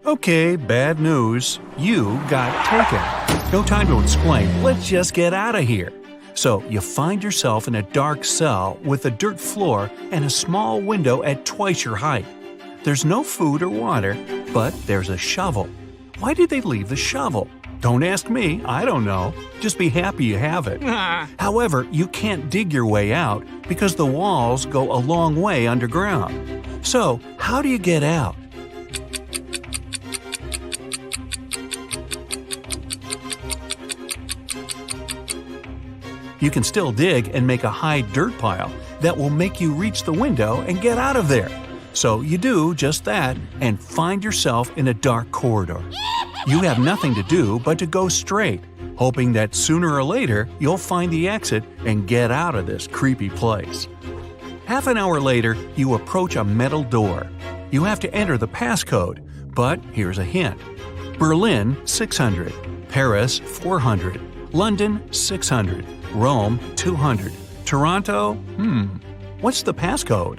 Okay, bad news. You got taken. No time to explain. Let's just get out of here. So you find yourself in a dark cell with a dirt floor and a small window at twice your height. There's no food or water, but there's a shovel. Why did they leave the shovel? Don't ask me, I don't know. Just be happy you have it. However, you can't dig your way out because the walls go a long way underground. So, how do you get out? You can still dig and make a high dirt pile that will make you reach the window and get out of there. So you do just that and find yourself in a dark corridor. You have nothing to do but to go straight, hoping that sooner or later you'll find the exit and get out of this creepy place. Half an hour later, you approach a metal door. You have to enter the passcode, but here's a hint. Berlin, 600. Paris, 400. London, 600. Rome, 200. Toronto, what's the passcode?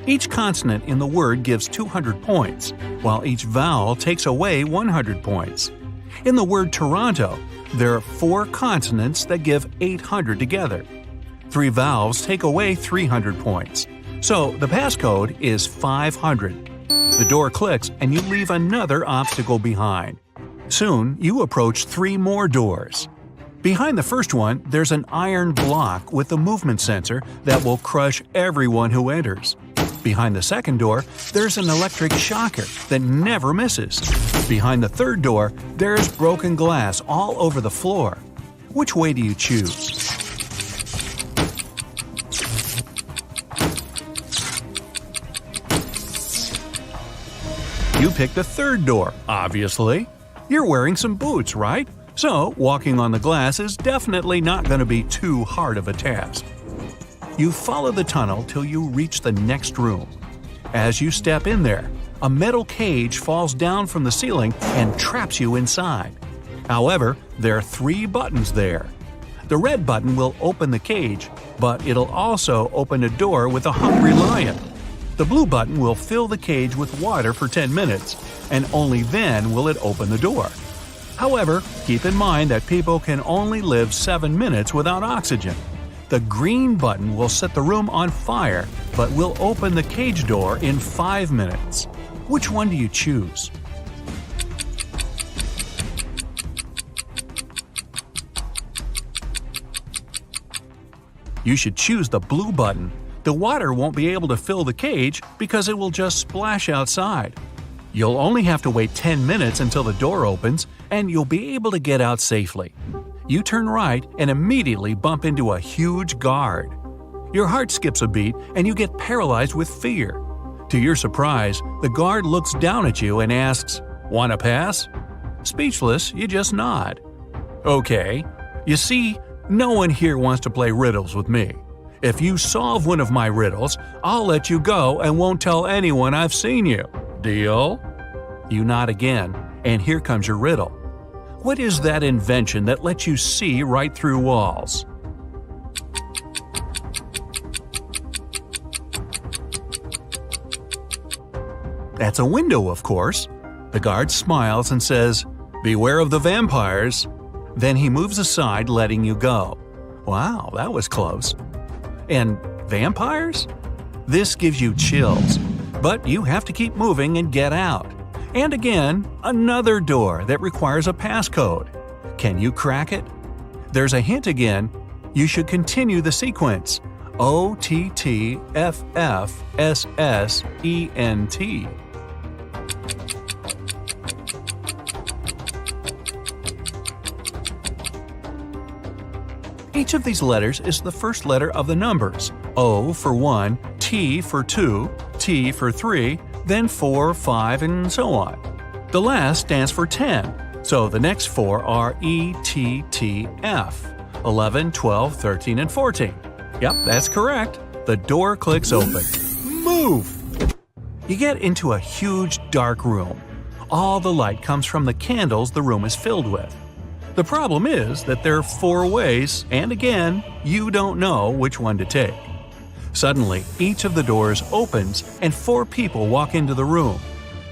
Each consonant in the word gives 200 points, while each vowel takes away 100 points. In the word Toronto, there are 4 consonants that give 800 together. 3 vowels take away 300 points. So the passcode is 500. The door clicks and you leave another obstacle behind. Soon, you approach 3 more doors. Behind the first one, there's an iron block with a movement sensor that will crush everyone who enters. Behind the second door, there's an electric shocker that never misses. Behind the third door, there's broken glass all over the floor. Which way do you choose? You pick the third door, obviously. You're wearing some boots, right? So, walking on the glass is definitely not going to be too hard of a task. You follow the tunnel till you reach the next room. As you step in there, a metal cage falls down from the ceiling and traps you inside. However, there are 3 buttons there. The red button will open the cage, but it'll also open a door with a hungry lion. The blue button will fill the cage with water for 10 minutes, and only then will it open the door. However, keep in mind that people can only live 7 minutes without oxygen. The green button will set the room on fire, but will open the cage door in 5 minutes. Which one do you choose? You should choose the blue button. The water won't be able to fill the cage because it will just splash outside. You'll only have to wait 10 minutes until the door opens, and you'll be able to get out safely. You turn right and immediately bump into a huge guard. Your heart skips a beat and you get paralyzed with fear. To your surprise, the guard looks down at you and asks, "Want to pass?" Speechless, you just nod. Okay. You see, no one here wants to play riddles with me. If you solve one of my riddles, I'll let you go and won't tell anyone I've seen you. Deal? You nod again, and here comes your riddle. What is that invention that lets you see right through walls? That's a window, of course. The guard smiles and says, "Beware of the vampires." Then he moves aside, letting you go. Wow, that was close. And vampires? This gives you chills, but you have to keep moving and get out. And again, another door that requires a passcode. Can you crack it? There's a hint again. You should continue the sequence. OTTFFSSENT. Each of these letters is the first letter of the numbers. O for 1, T for 2, T for 3, then 4, 5, and so on. The last stands for 10, so the next 4 are ETTF, 11, 12, 13, and 14. Yep, that's correct. The door clicks open. Move! You get into a huge dark room. All the light comes from the candles the room is filled with. The problem is that there are 4 ways, and again, you don't know which one to take. Suddenly, each of the doors opens and 4 people walk into the room.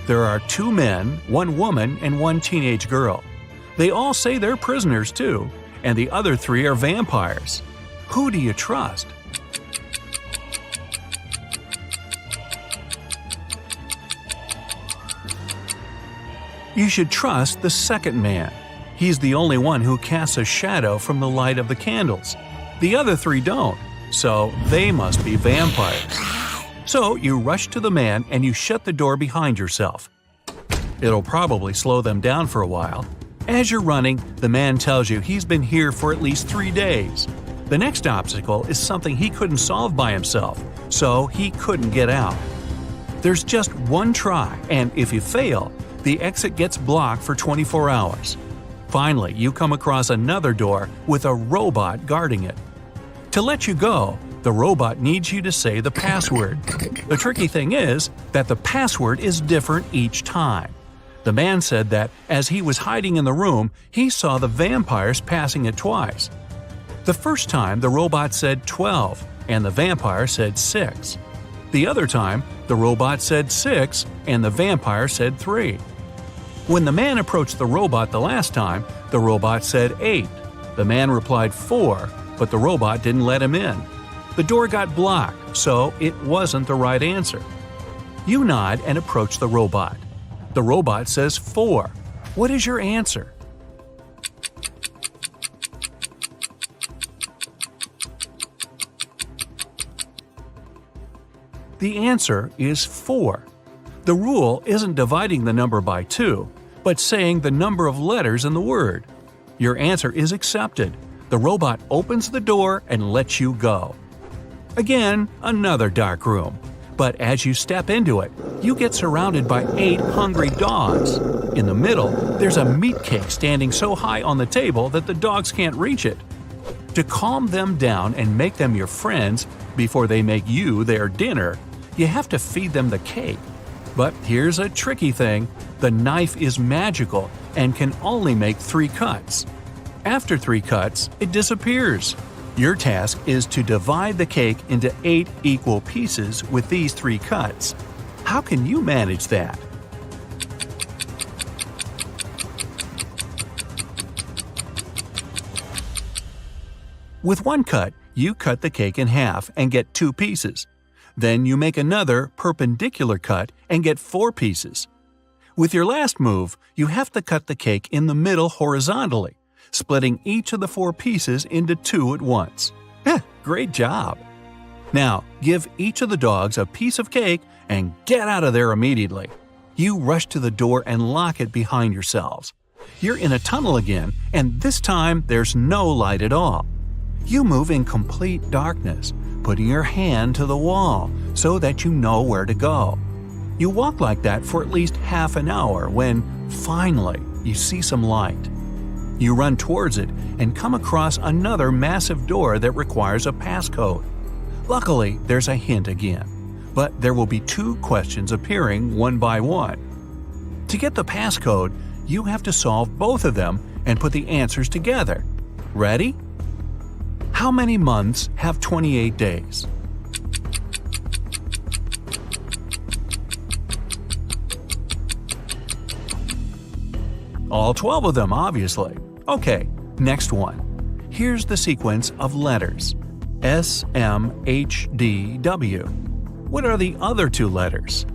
There are 2 men, 1 woman, and 1 teenage girl. They all say they're prisoners too, and the other 3 are vampires. Who do you trust? You should trust the second man. He's the only one who casts a shadow from the light of the candles. The other 3 don't, so they must be vampires. So you rush to the man and you shut the door behind yourself. It'll probably slow them down for a while. As you're running, the man tells you he's been here for at least 3 days. The next obstacle is something he couldn't solve by himself, so he couldn't get out. There's just one try, and if you fail, the exit gets blocked for 24 hours. Finally, you come across another door with a robot guarding it. To let you go, the robot needs you to say the password. The tricky thing is that the password is different each time. The man said that as he was hiding in the room, he saw the vampires passing it twice. The first time, the robot said 12, and the vampire said 6. The other time, the robot said 6, and the vampire said 3. When the man approached the robot the last time, the robot said 8. The man replied 4, but the robot didn't let him in. The door got blocked, so it wasn't the right answer. You nod and approach the robot. The robot says 4. What is your answer? The answer is 4. The rule isn't dividing the number by 2, but saying the number of letters in the word. Your answer is accepted. The robot opens the door and lets you go. Again, another dark room. But as you step into it, you get surrounded by 8 hungry dogs. In the middle, there's a meat cake standing so high on the table that the dogs can't reach it. To calm them down and make them your friends before they make you their dinner, you have to feed them the cake. But here's a tricky thing. The knife is magical and can only make 3 cuts. After 3 cuts, it disappears. Your task is to divide the cake into 8 equal pieces with these 3 cuts. How can you manage that? With 1 cut, you cut the cake in half and get 2 pieces. Then you make another perpendicular cut and get 4 pieces. With your last move, you have to cut the cake in the middle horizontally, splitting each of the 4 pieces into 2 at once. Great job! Now, give each of the dogs a piece of cake and get out of there immediately. You rush to the door and lock it behind yourselves. You're in a tunnel again, and this time there's no light at all. You move in complete darkness, putting your hand to the wall so that you know where to go. You walk like that for at least half an hour when, finally, you see some light. You run towards it and come across another massive door that requires a passcode. Luckily, there's a hint again, but there will be 2 questions appearing one by one. To get the passcode, you have to solve both of them and put the answers together. Ready? How many months have 28 days? All 12 of them, obviously. Okay, next one. Here's the sequence of letters. S, M, H, D, W. What are the other 2 letters?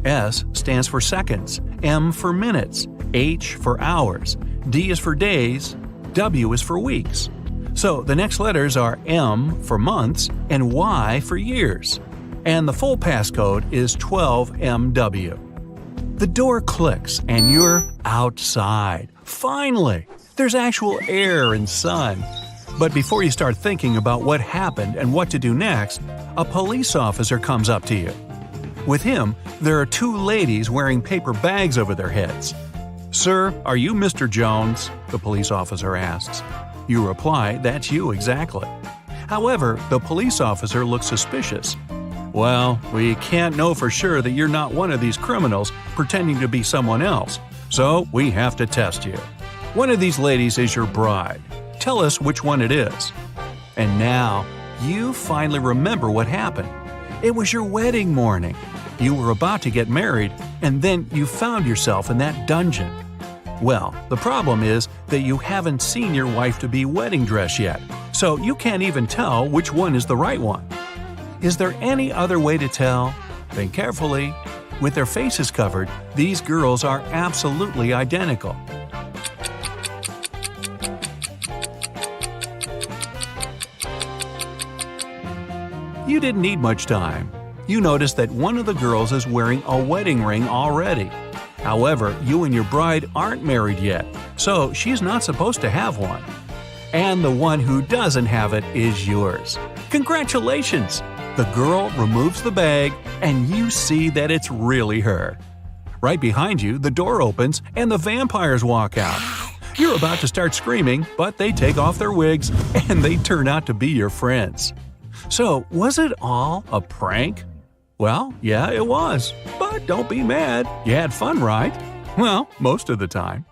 S stands for seconds, M for minutes, H for hours, D is for days, W is for weeks. So the next letters are M for months and Y for years. And the full passcode is 12MW. The door clicks and you're outside. Finally! There's actual air and sun. But before you start thinking about what happened and what to do next, a police officer comes up to you. With him, there are 2 ladies wearing paper bags over their heads. "Sir, are you Mr. Jones?" the police officer asks. You reply, "That's you exactly." However, the police officer looks suspicious. Well, we can't know for sure that you're not one of these criminals pretending to be someone else, so we have to test you. One of these ladies is your bride. Tell us which one it is." And now, you finally remember what happened. It was your wedding morning. You were about to get married, and then you found yourself in that dungeon. Well, the problem is that you haven't seen your wife-to-be wedding dress yet, so you can't even tell which one is the right one. Is there any other way to tell? Think carefully. With their faces covered, these girls are absolutely identical. You didn't need much time. You noticed that one of the girls is wearing a wedding ring already. However, you and your bride aren't married yet, so she's not supposed to have one. And the one who doesn't have it is yours. Congratulations! The girl removes the bag, and you see that it's really her. Right behind you, the door opens and the vampires walk out. You're about to start screaming, but they take off their wigs and they turn out to be your friends. So, was it all a prank? Well, yeah, it was. But don't be mad. You had fun, right? Well, most of the time.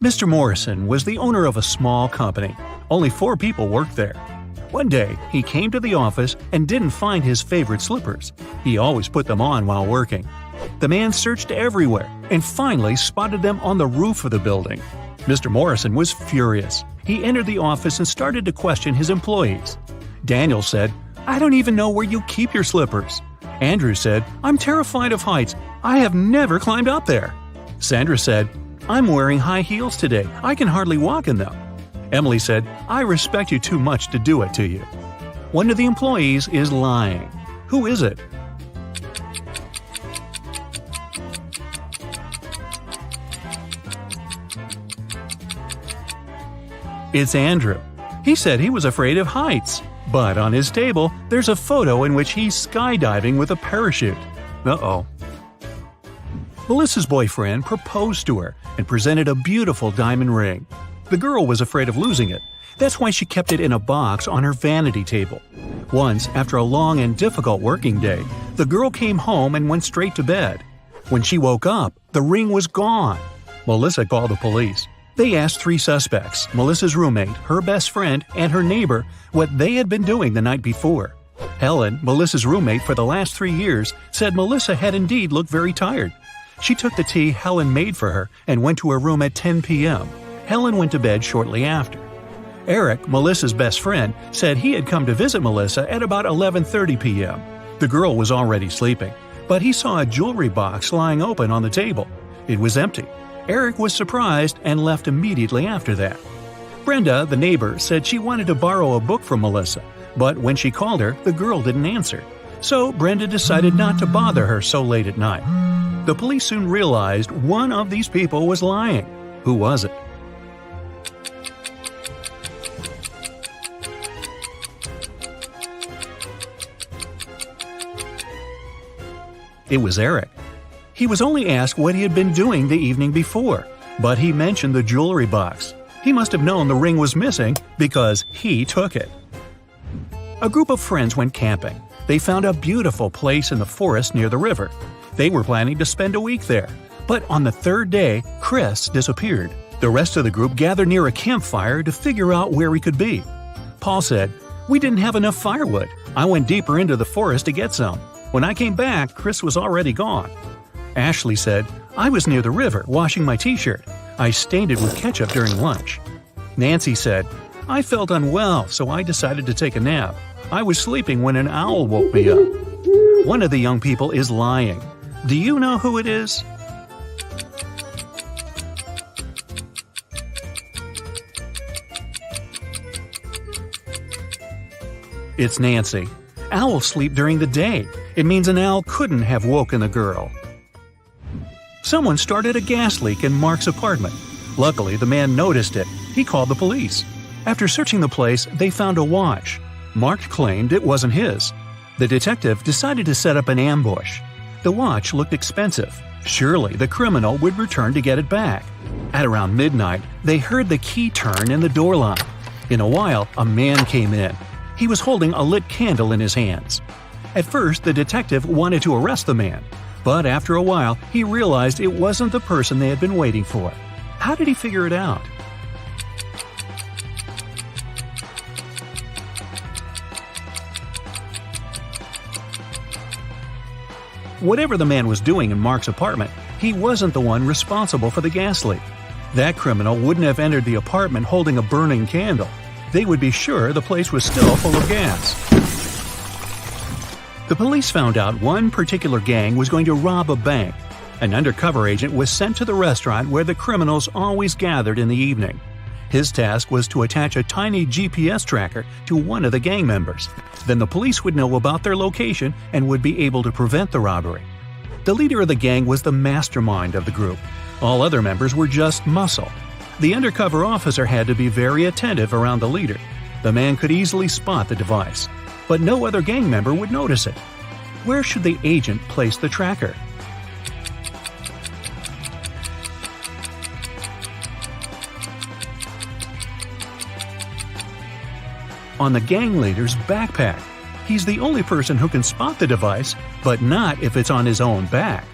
Mr. Morrison was the owner of a small company. Only 4 people worked there. One day, he came to the office and didn't find his favorite slippers. He always put them on while working. The man searched everywhere and finally spotted them on the roof of the building. Mr. Morrison was furious. He entered the office and started to question his employees. Daniel said, "I don't even know where you keep your slippers." Andrew said, "I'm terrified of heights. I have never climbed up there." Sandra said, "I'm wearing high heels today. I can hardly walk in them." Emily said, "I respect you too much to do it to you." One of the employees is lying. Who is it? It's Andrew. He said he was afraid of heights. But on his table, there's a photo in which he's skydiving with a parachute. Uh-oh. Melissa's boyfriend proposed to her and presented a beautiful diamond ring. The girl was afraid of losing it. That's why she kept it in a box on her vanity table. Once, after a long and difficult working day, the girl came home and went straight to bed. When she woke up, the ring was gone. Melissa called the police. They asked 3 suspects, Melissa's roommate, her best friend, and her neighbor, what they had been doing the night before. Helen, Melissa's roommate for the last 3 years, said Melissa had indeed looked very tired. She took the tea Helen made for her and went to her room at 10 p.m. Helen went to bed shortly after. Eric, Melissa's best friend, said he had come to visit Melissa at about 11:30 p.m. The girl was already sleeping, but he saw a jewelry box lying open on the table. It was empty. Eric was surprised and left immediately after that. Brenda, the neighbor, said she wanted to borrow a book from Melissa, but when she called her, the girl didn't answer. So Brenda decided not to bother her so late at night. The police soon realized one of these people was lying. Who was it? It was Eric. He was only asked what he had been doing the evening before, but he mentioned the jewelry box. He must have known the ring was missing because he took it. A group of friends went camping. They found a beautiful place in the forest near the river. They were planning to spend a week there. But on the 3rd day, Chris disappeared. The rest of the group gathered near a campfire to figure out where he could be. Paul said, "We didn't have enough firewood. I went deeper into the forest to get some. When I came back, Chris was already gone." Ashley said, "I was near the river washing my t-shirt. I stained it with ketchup during lunch." Nancy said, "I felt unwell, so I decided to take a nap. I was sleeping when an owl woke me up." One of the young people is lying. Do you know who it is? It's Nancy. Owls sleep during the day. It means an owl couldn't have woken the girl. Someone started a gas leak in Mark's apartment. Luckily, the man noticed it. He called the police. After searching the place, they found a watch. Mark claimed it wasn't his. The detective decided to set up an ambush. The watch looked expensive. Surely the criminal would return to get it back. At around midnight, they heard the key turn in the door lock. In a while, a man came in. He was holding a lit candle in his hands. At first, the detective wanted to arrest the man, but after a while, he realized it wasn't the person they had been waiting for. How did he figure it out? Whatever the man was doing in Mark's apartment, he wasn't the one responsible for the gas leak. That criminal wouldn't have entered the apartment holding a burning candle. They would be sure the place was still full of gas. The police found out one particular gang was going to rob a bank. An undercover agent was sent to the restaurant where the criminals always gathered in the evening. His task was to attach a tiny GPS tracker to one of the gang members. Then the police would know about their location and would be able to prevent the robbery. The leader of the gang was the mastermind of the group. All other members were just muscle. The undercover officer had to be very attentive around the leader. The man could easily spot the device, but no other gang member would notice it. Where should the agent place the tracker? On the gang leader's backpack. He's the only person who can spot the device, but not if it's on his own back.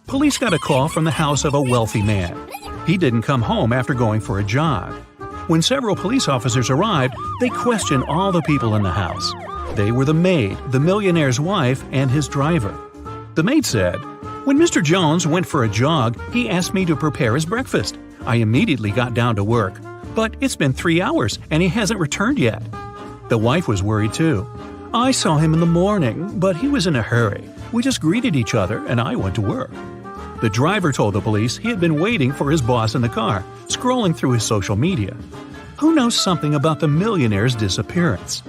Police got a call from the house of a wealthy man. He didn't come home after going for a jog. When several police officers arrived, they questioned all the people in the house. They were the maid, the millionaire's wife, and his driver. The maid said, "When Mr. Jones went for a jog, he asked me to prepare his breakfast. I immediately got down to work. But it's been 3 hours, and he hasn't returned yet." The wife was worried too. "I saw him in the morning, but he was in a hurry. We just greeted each other, and I went to work." The driver told the police he had been waiting for his boss in the car, scrolling through his social media. Who knows something about the millionaire's disappearance?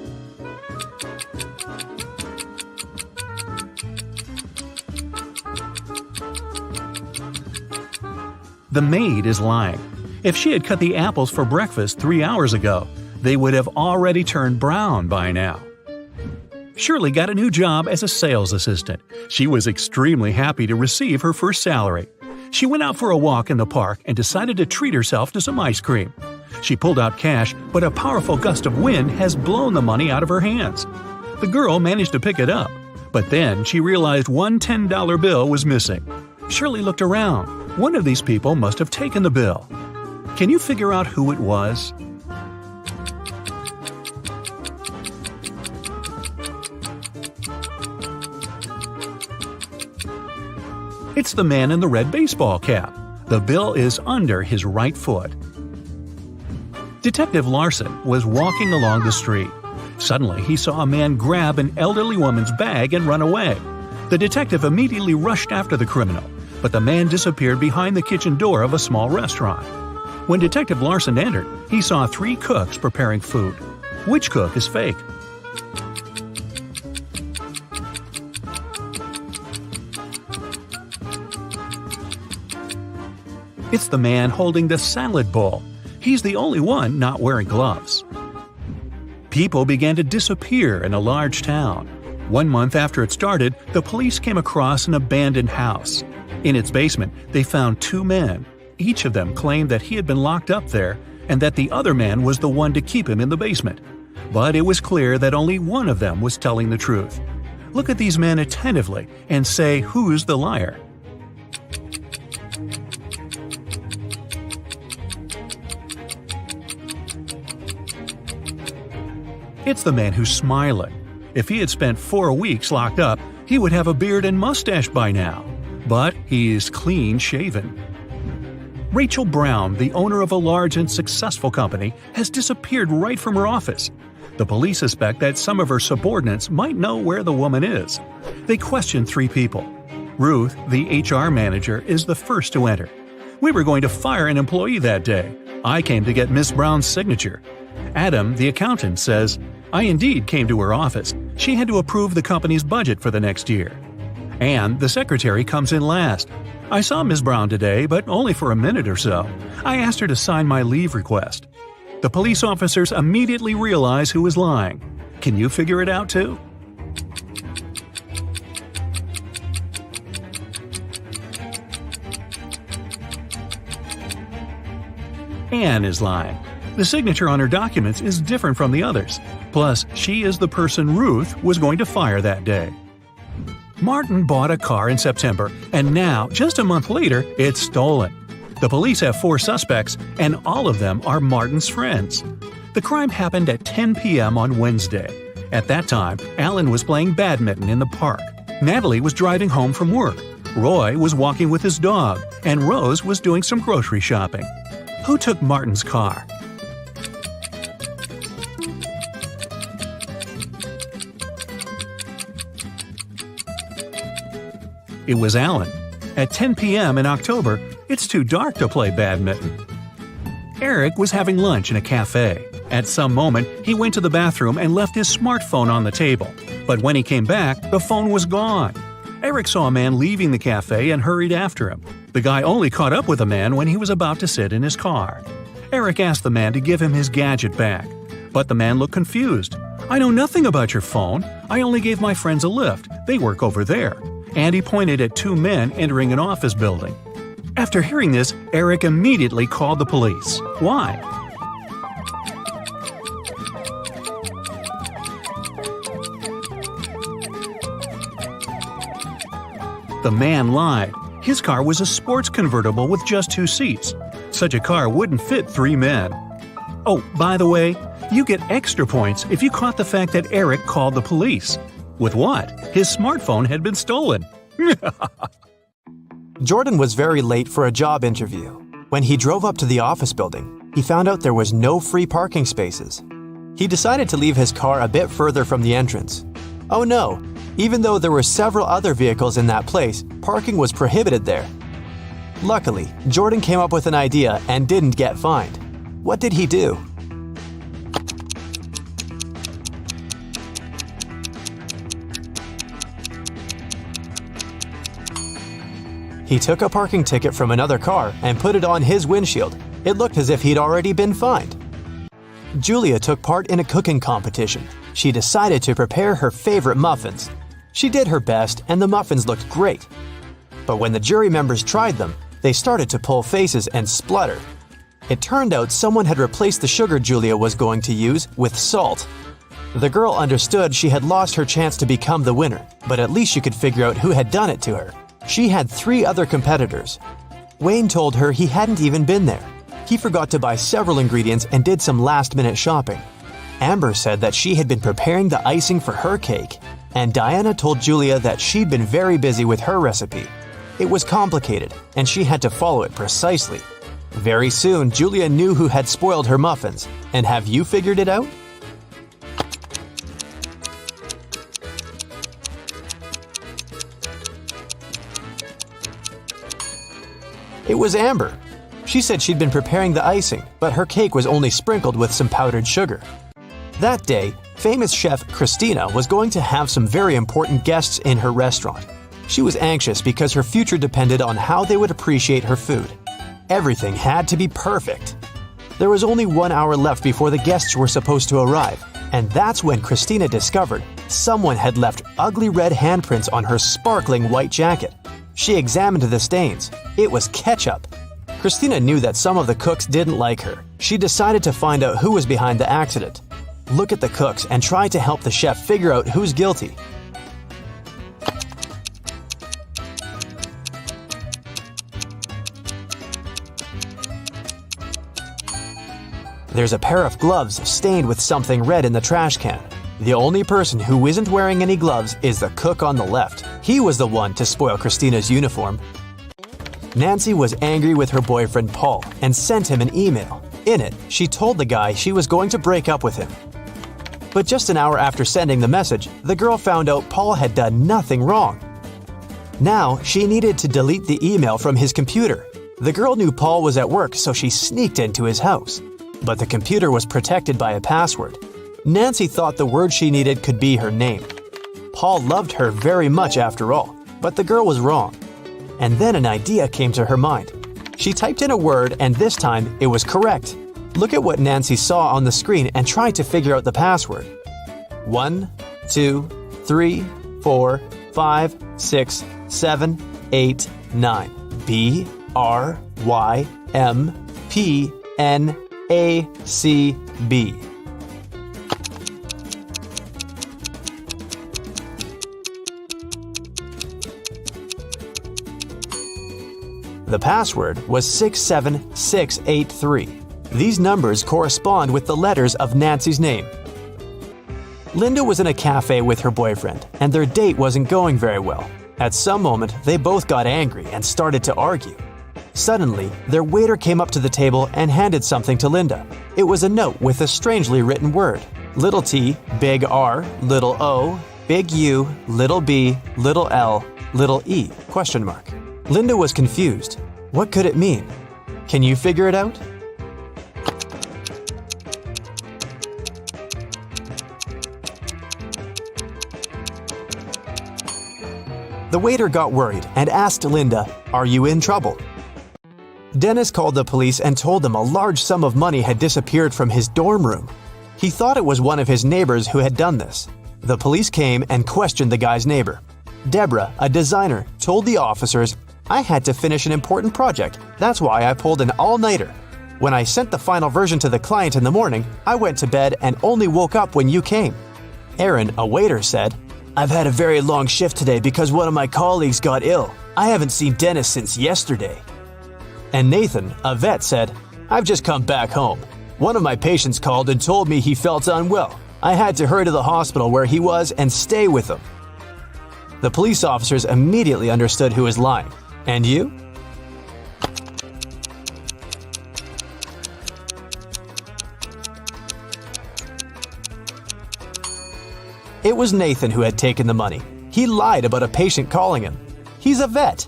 The maid is lying. If she had cut the apples for breakfast 3 hours ago, they would have already turned brown by now. Shirley got a new job as a sales assistant. She was extremely happy to receive her first salary. She went out for a walk in the park and decided to treat herself to some ice cream. She pulled out cash, but a powerful gust of wind has blown the money out of her hands. The girl managed to pick it up, but then she realized one $10 bill was missing. Shirley looked around. One of these people must have taken the bill. Can you figure out who it was? It's the man in the red baseball cap. The bill is under his right foot. Detective Larson was walking along the street. Suddenly, he saw a man grab an elderly woman's bag and run away. The detective immediately rushed after the criminal, but the man disappeared behind the kitchen door of a small restaurant. When Detective Larson entered, he saw 3 cooks preparing food. Which cook is fake? It's the man holding the salad bowl. He's the only one not wearing gloves. People began to disappear in a large town. 1 month after it started, the police came across an abandoned house. In its basement, they found 2 men. Each of them claimed that he had been locked up there and that the other man was the one to keep him in the basement. But it was clear that only one of them was telling the truth. Look at these men attentively and say who's the liar. It's the man who's smiling. If he had spent 4 weeks locked up, he would have a beard and mustache by now. But he is clean-shaven. Rachel Brown, the owner of a large and successful company, has disappeared right from her office. The police suspect that some of her subordinates might know where the woman is. They question 3 people. Ruth, the HR manager, is the first to enter. "We were going to fire an employee that day. I came to get Miss Brown's signature." Adam, the accountant, says, "I indeed came to her office. She had to approve the company's budget for the next year." Anne, the secretary, comes in last. "I saw Miss Brown today, but only for a minute or so. I asked her to sign my leave request." The police officers immediately realize who is lying. Can you figure it out too? Anne is lying. The signature on her documents is different from the others. Plus, she is the person Ruth was going to fire that day. Martin bought a car in September, and now, just a month later, it's stolen. The police have 4 suspects, and all of them are Martin's friends. The crime happened at 10 p.m. on Wednesday. At that time, Alan was playing badminton in the park. Natalie was driving home from work. Roy was walking with his dog, and Rose was doing some grocery shopping. Who took Martin's car? It was Alan. At 10 p.m. in October, it's too dark to play badminton. Eric was having lunch in a cafe. At some moment, he went to the bathroom and left his smartphone on the table. But when he came back, the phone was gone. Eric saw a man leaving the cafe and hurried after him. The guy only caught up with the man when he was about to sit in his car. Eric asked the man to give him his gadget back. But the man looked confused. "I know nothing about your phone. I only gave my friends a lift. They work over there." And he pointed at 2 men entering an office building. After hearing this, Eric immediately called the police. Why? The man lied. His car was a sports convertible with just 2 seats. Such a car wouldn't fit 3 men. Oh, by the way, you get extra points if you caught the fact that Eric called the police. With what? His smartphone had been stolen. Jordan was very late for a job interview. When he drove up to the office building, he found out there was no free parking spaces. He decided to leave his car a bit further from the entrance. Oh no! Even though there were several other vehicles in that place, parking was prohibited there. Luckily, Jordan came up with an idea and didn't get fined. What did he do? He took a parking ticket from another car and put it on his windshield. It looked as if he'd already been fined. Julia took part in a cooking competition. She decided to prepare her favorite muffins. She did her best and the muffins looked great. But when the jury members tried them, they started to pull faces and splutter. It turned out someone had replaced the sugar Julia was going to use with salt. The girl understood she had lost her chance to become the winner, but at least she could figure out who had done it to her. She had 3 other competitors. Wayne told her he hadn't even been there. He forgot to buy several ingredients and did some last-minute shopping. Amber said that she had been preparing the icing for her cake, and Diana told Julia that she'd been very busy with her recipe. It was complicated, and she had to follow it precisely. Very soon, Julia knew who had spoiled her muffins. And have you figured it out? It was Amber. She said she'd been preparing the icing, but her cake was only sprinkled with some powdered sugar. That day, famous chef Christina was going to have some very important guests in her restaurant. She was anxious because her future depended on how they would appreciate her food. Everything had to be perfect. There was only 1 hour left before the guests were supposed to arrive, and that's when Christina discovered someone had left ugly red handprints on her sparkling white jacket. She examined the stains. It was ketchup. Christina knew that some of the cooks didn't like her. She decided to find out who was behind the accident. Look at the cooks and try to help the chef figure out who's guilty. There's a pair of gloves stained with something red in the trash can. The only person who isn't wearing any gloves is the cook on the left. He was the one to spoil Christina's uniform. Nancy was angry with her boyfriend Paul and sent him an email. In it, she told the guy she was going to break up with him. But just an hour after sending the message, the girl found out Paul had done nothing wrong. Now, she needed to delete the email from his computer. The girl knew Paul was at work, so she sneaked into his house. But the computer was protected by a password. Nancy thought the word she needed could be her name. Paul loved her very much after all, but the girl was wrong. And then an idea came to her mind. She typed in a word and this time it was correct. Look at what Nancy saw on the screen and tried to figure out the password. 1, 2, 3, 4, 5, 6, 7, 8, 9. B, R, Y, M, P, N, A, C, B. The password was 67683. These numbers correspond with the letters of Nancy's name. Linda was in a cafe with her boyfriend, and their date wasn't going very well. At some moment, they both got angry and started to argue. Suddenly, their waiter came up to the table and handed something to Linda. It was a note with a strangely written word. Little t, big R, little O, big U, little b, little L, little e, question mark. Linda was confused. What could it mean? Can you figure it out? The waiter got worried and asked Linda, "Are you in trouble?" Dennis called the police and told them a large sum of money had disappeared from his dorm room. He thought it was one of his neighbors who had done this. The police came and questioned the guy's neighbor. Deborah, a designer, told the officers, "I had to finish an important project. That's why I pulled an all-nighter. When I sent the final version to the client in the morning, I went to bed and only woke up when you came." Aaron, a waiter, said, "I've had a very long shift today because one of my colleagues got ill. I haven't seen Dennis since yesterday." And Nathan, a vet, said, "I've just come back home. One of my patients called and told me he felt unwell. I had to hurry to the hospital where he was and stay with him." The police officers immediately understood who was lying. And you? It was Nathan who had taken the money. He lied about a patient calling him. He's a vet.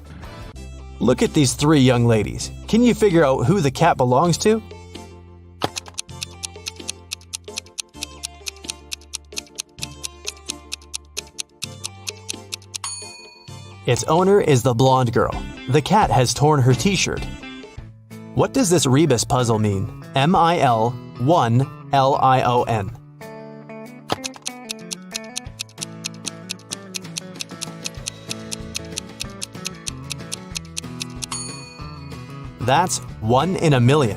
Look at these three young ladies. Can you figure out who the cat belongs to? Its owner is the blonde girl. The cat has torn her t-shirt. What does this rebus puzzle mean? MIL1LION. That's 1 in a million.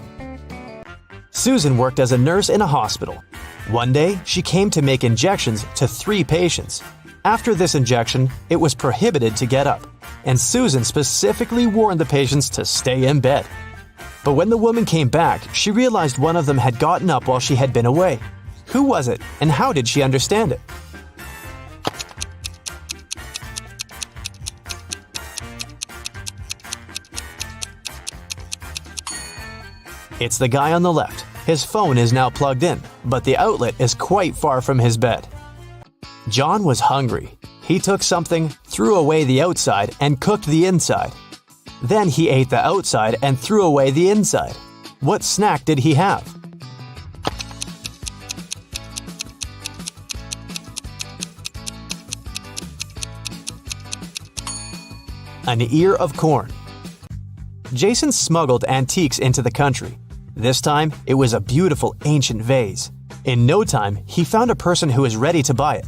Susan worked as a nurse in a hospital. One day, she came to make injections to 3 patients. After this injection, it was prohibited to get up, and Susan specifically warned the patients to stay in bed. But when the woman came back, she realized one of them had gotten up while she had been away. Who was it, and how did she understand it? It's the guy on the left. His phone is now plugged in, but the outlet is quite far from his bed. John was hungry. He took something, threw away the outside, and cooked the inside. Then he ate the outside and threw away the inside. What snack did he have? An ear of corn. Jason smuggled antiques into the country. This time, it was a beautiful ancient vase. In no time, he found a person who was ready to buy it.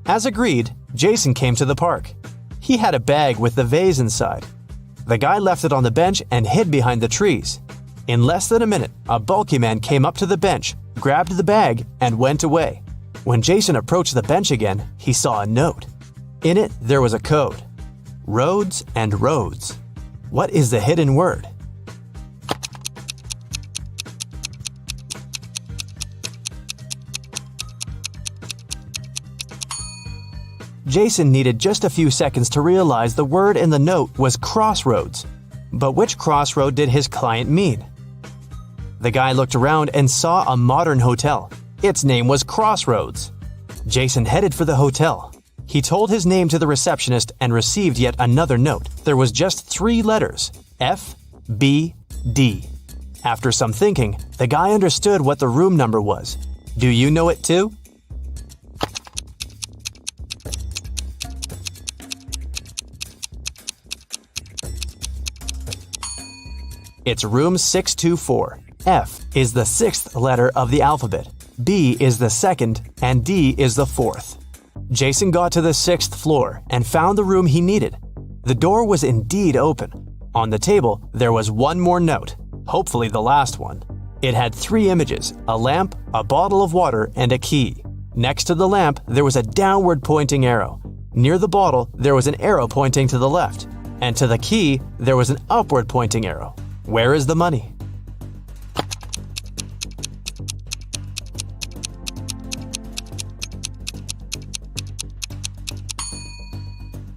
As agreed, Jason came to the park. He had a bag with the vase inside. The guy left it on the bench and hid behind the trees. In less than a minute, a bulky man came up to the bench, grabbed the bag, and went away. When Jason approached the bench again, he saw a note. In it, there was a code. Roads and roads. What is the hidden word? Jason needed just a few seconds to realize the word in the note was crossroads. But which crossroad did his client mean? The guy looked around and saw a modern hotel. Its name was Crossroads. Jason headed for the hotel. He told his name to the receptionist and received yet another note. There was just 3 letters, F, B, D. After some thinking, the guy understood what the room number was. Do you know it too? It's room 624. F is the 6th letter of the alphabet, B is the 2nd, and D is the 4th. Jason got to the 6th floor and found the room he needed. The door was indeed open. On the table, there was one more note, hopefully the last one. It had 3 images: a lamp, a bottle of water, and a key. Next to the lamp, there was a downward pointing arrow. Near the bottle, there was an arrow pointing to the left. And to the key, there was an upward pointing arrow. Where is the money?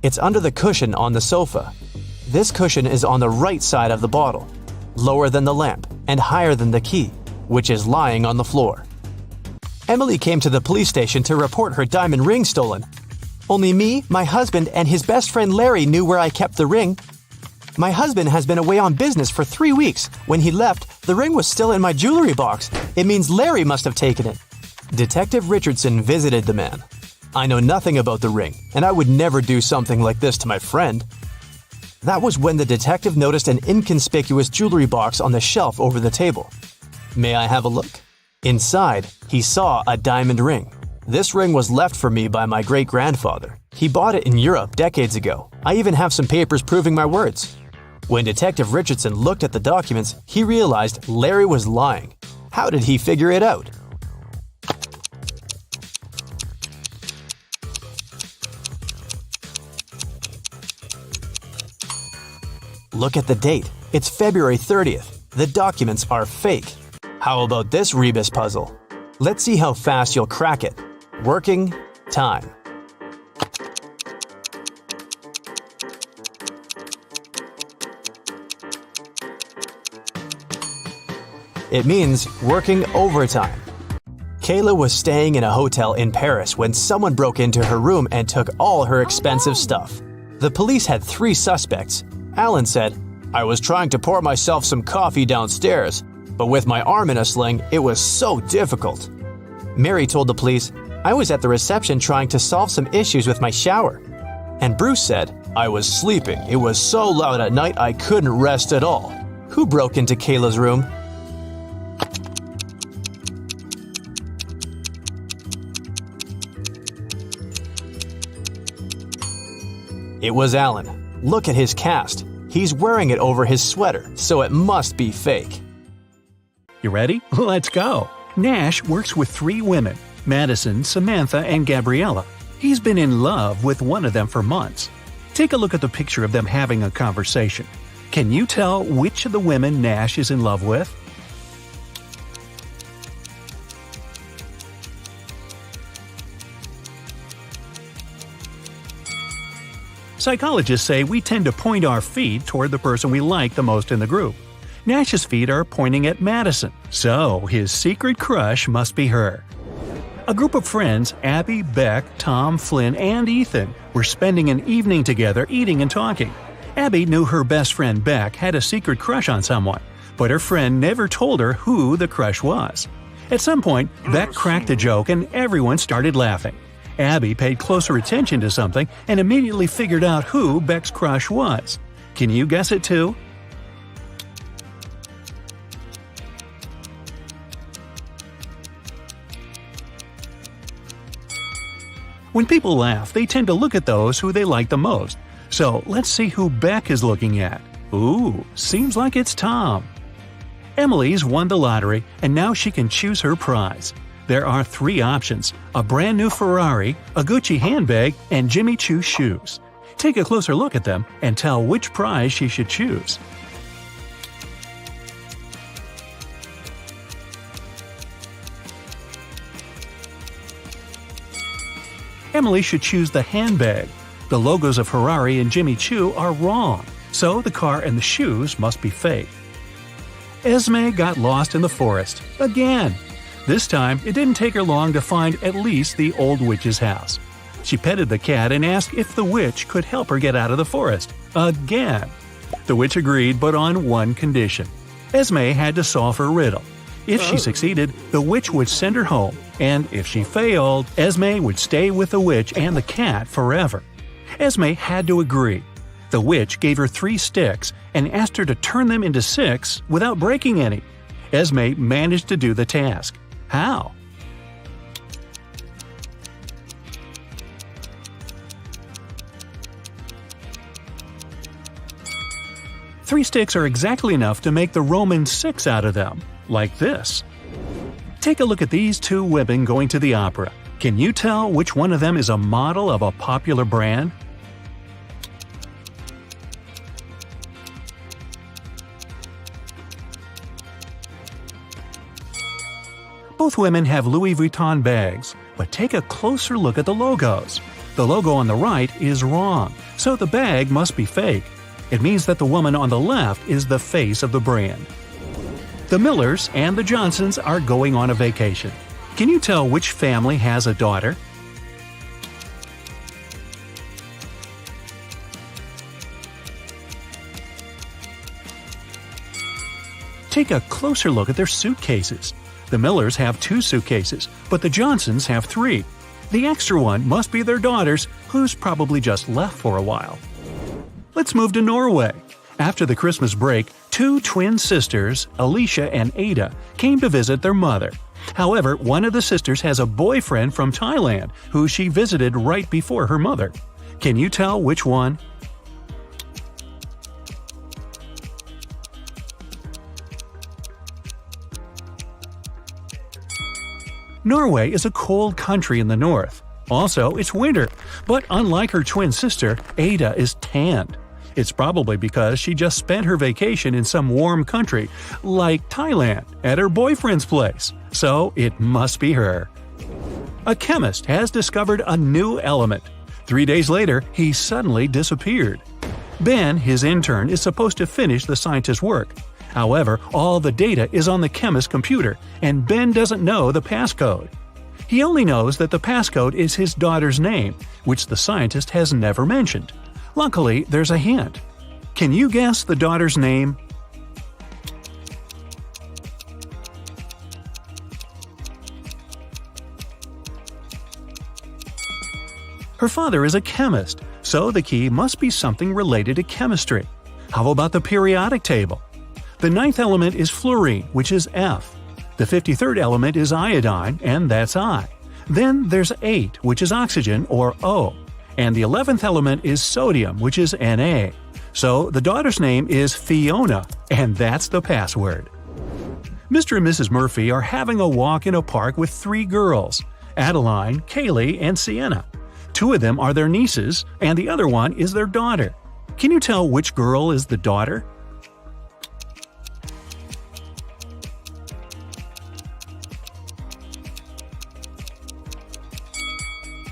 It's under the cushion on the sofa. This cushion is on the right side of the bottle, lower than the lamp, and higher than the key, which is lying on the floor. Emily came to the police station to report her diamond ring stolen. Only me, my husband, and his best friend Larry knew where I kept the ring. My husband has been away on business for 3 weeks. When he left, the ring was still in my jewelry box. It means Larry must have taken it. Detective Richardson visited the man. I know nothing about the ring, and I would never do something like this to my friend. That was when the detective noticed an inconspicuous jewelry box on the shelf over the table. May I have a look? Inside, he saw a diamond ring. This ring was left for me by my great-grandfather. He bought it in Europe decades ago. I even have some papers proving my words. When Detective Richardson looked at the documents, he realized Larry was lying. How did he figure it out? Look at the date. It's February 30th. The documents are fake. How about this rebus puzzle? Let's see how fast you'll crack it. Working time. It means working overtime. Kayla was staying in a hotel in Paris when someone broke into her room and took all her expensive stuff. The police had 3 suspects. Alan said, "I was trying to pour myself some coffee downstairs, but with my arm in a sling, it was so difficult." Mary told the police, "I was at the reception trying to solve some issues with my shower." And Bruce said, "I was sleeping. It was so loud at night I couldn't rest at all." Who broke into Kayla's room? It was Alan. Look at his cast. He's wearing it over his sweater, so it must be fake. You ready? Let's go. Nash works with 3 women, Madison, Samantha, and Gabriella. He's been in love with one of them for months. Take a look at the picture of them having a conversation. Can you tell which of the women Nash is in love with? Psychologists say we tend to point our feet toward the person we like the most in the group. Nash's feet are pointing at Madison, so his secret crush must be her. A group of friends, Abby, Beck, Tom, Flynn, and Ethan, were spending an evening together eating and talking. Abby knew her best friend Beck had a secret crush on someone, but her friend never told her who the crush was. At some point, Beck cracked a joke and everyone started laughing. Abby paid closer attention to something and immediately figured out who Beck's crush was. Can you guess it too? When people laugh, they tend to look at those who they like the most. So let's see who Beck is looking at. Ooh, seems like it's Tom. Emily's won the lottery and now she can choose her prize. There are 3 options: a brand new Ferrari, a Gucci handbag, and Jimmy Choo shoes. Take a closer look at them and tell which prize she should choose. Emily should choose the handbag. The logos of Ferrari and Jimmy Choo are wrong, so the car and the shoes must be fake. Esme got lost in the forest again. This time, it didn't take her long to find at least the old witch's house. She petted the cat and asked if the witch could help her get out of the forest. Again. The witch agreed, but on one condition. Esme had to solve her riddle. If she succeeded, the witch would send her home, and if she failed, Esme would stay with the witch and the cat forever. Esme had to agree. The witch gave her 3 sticks and asked her to turn them into 6 without breaking any. Esme managed to do the task. How? 3 sticks are exactly enough to make the Roman 6 out of them, like this. Take a look at these 2 women going to the opera. Can you tell which one of them is a model of a popular brand? Both women have Louis Vuitton bags, but take a closer look at the logos. The logo on the right is wrong, so the bag must be fake. It means that the woman on the left is the face of the brand. The Millers and the Johnsons are going on a vacation. Can you tell which family has a daughter? Take a closer look at their suitcases. The Millers have 2 suitcases, but the Johnsons have 3. The extra one must be their daughter's, who's probably just left for a while. Let's move to Norway. After the Christmas break, 2 twin sisters, Alicia and Ada, came to visit their mother. However, one of the sisters has a boyfriend from Thailand who she visited right before her mother. Can you tell which one? Norway is a cold country in the north. Also, it's winter, but unlike her twin sister, Ada is tanned. It's probably because she just spent her vacation in some warm country, like Thailand, at her boyfriend's place. So it must be her. A chemist has discovered a new element. 3 days later, he suddenly disappeared. Ben, his intern, is supposed to finish the scientist's work. However, all the data is on the chemist's computer, and Ben doesn't know the passcode. He only knows that the passcode is his daughter's name, which the scientist has never mentioned. Luckily, there's a hint. Can you guess the daughter's name? Her father is a chemist, so the key must be something related to chemistry. How about the periodic table? The 9th element is fluorine, which is F. The 53rd element is iodine, and that's I. Then there's 8, which is oxygen, or O. And the 11th element is sodium, which is Na. So the daughter's name is Fiona, and that's the password. Mr. and Mrs. Murphy are having a walk in a park with 3 girls, Adeline, Kaylee, and Sienna. 2 of them are their nieces, and the other one is their daughter. Can you tell which girl is the daughter?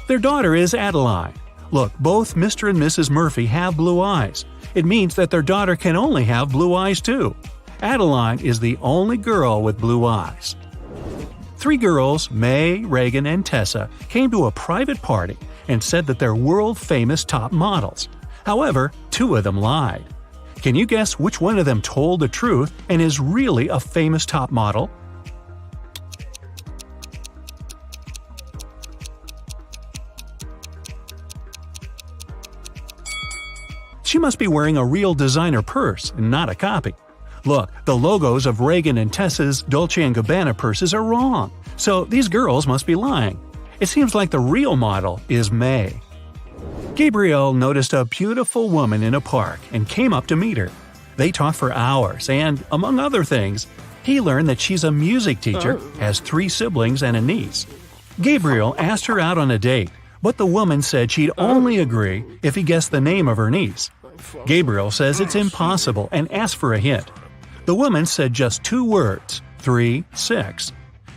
Their daughter is Adeline. Look, both Mr. and Mrs. Murphy have blue eyes. It means that their daughter can only have blue eyes too. Adeline is the only girl with blue eyes. 3 girls, May, Reagan, and Tessa, came to a private party and said that they're world-famous top models. However, 2 of them lied. Can you guess which one of them told the truth and is really a famous top model? She must be wearing a real designer purse and not a copy. Look, the logos of Reagan and Tessa's Dolce & Gabbana purses are wrong, so these girls must be lying. It seems like the real model is May. Gabriel noticed a beautiful woman in a park and came up to meet her. They talked for hours and, among other things, he learned that she's a music teacher, has 3 siblings and a niece. Gabriel asked her out on a date, but the woman said she'd only agree if he guessed the name of her niece. Gabriel says it's impossible and asked for a hint. The woman said just 2 words, 3, 6.